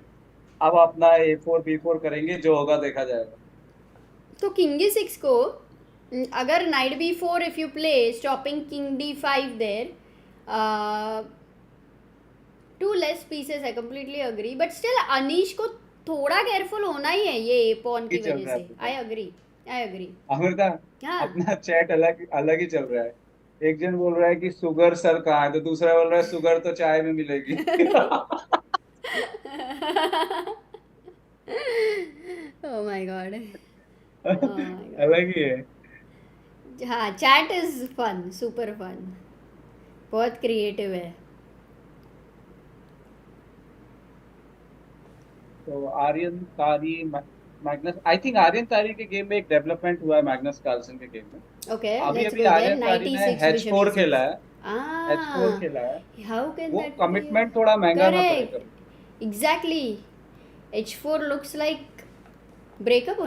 अब अपना A4 B4 करेंगे, जो होगा देखा जाएगा. तो किंग E6 को अगर knight B4 if you play stopping king D5 there, two less pieces, I completely agree, but still Anish को थोड़ा केयरफुल होना ही है ये पॉन की वजह से. I agree. अमृता, अपना चैट अलग ही चल रहा है. एक जन बोल रहा है कि सुगर सर कहाँ है, तो दूसरा बोल रहा है सुगर तो चाय में मिलेगी. Oh my God. अलग ही है. हाँ chat is fun, super fun, बहुत क्रिएटिव है. तो आर्यन तारी मैग्नस, आई थिंक आर्यन तारी के गेम में एक डेवलपमेंट हुआ है मैग्नस कार्लसन के गेम में. Okay, अभी let's अभी go there. आर्यन तारी Knight ने e6, bishop H4 e6. खेला है. H4 Ah, खेला है. how can वो that be? कमिटमेंट थोड़ा महंगा ना पड़े Correct. कभी. Exactly. H4 looks like breakup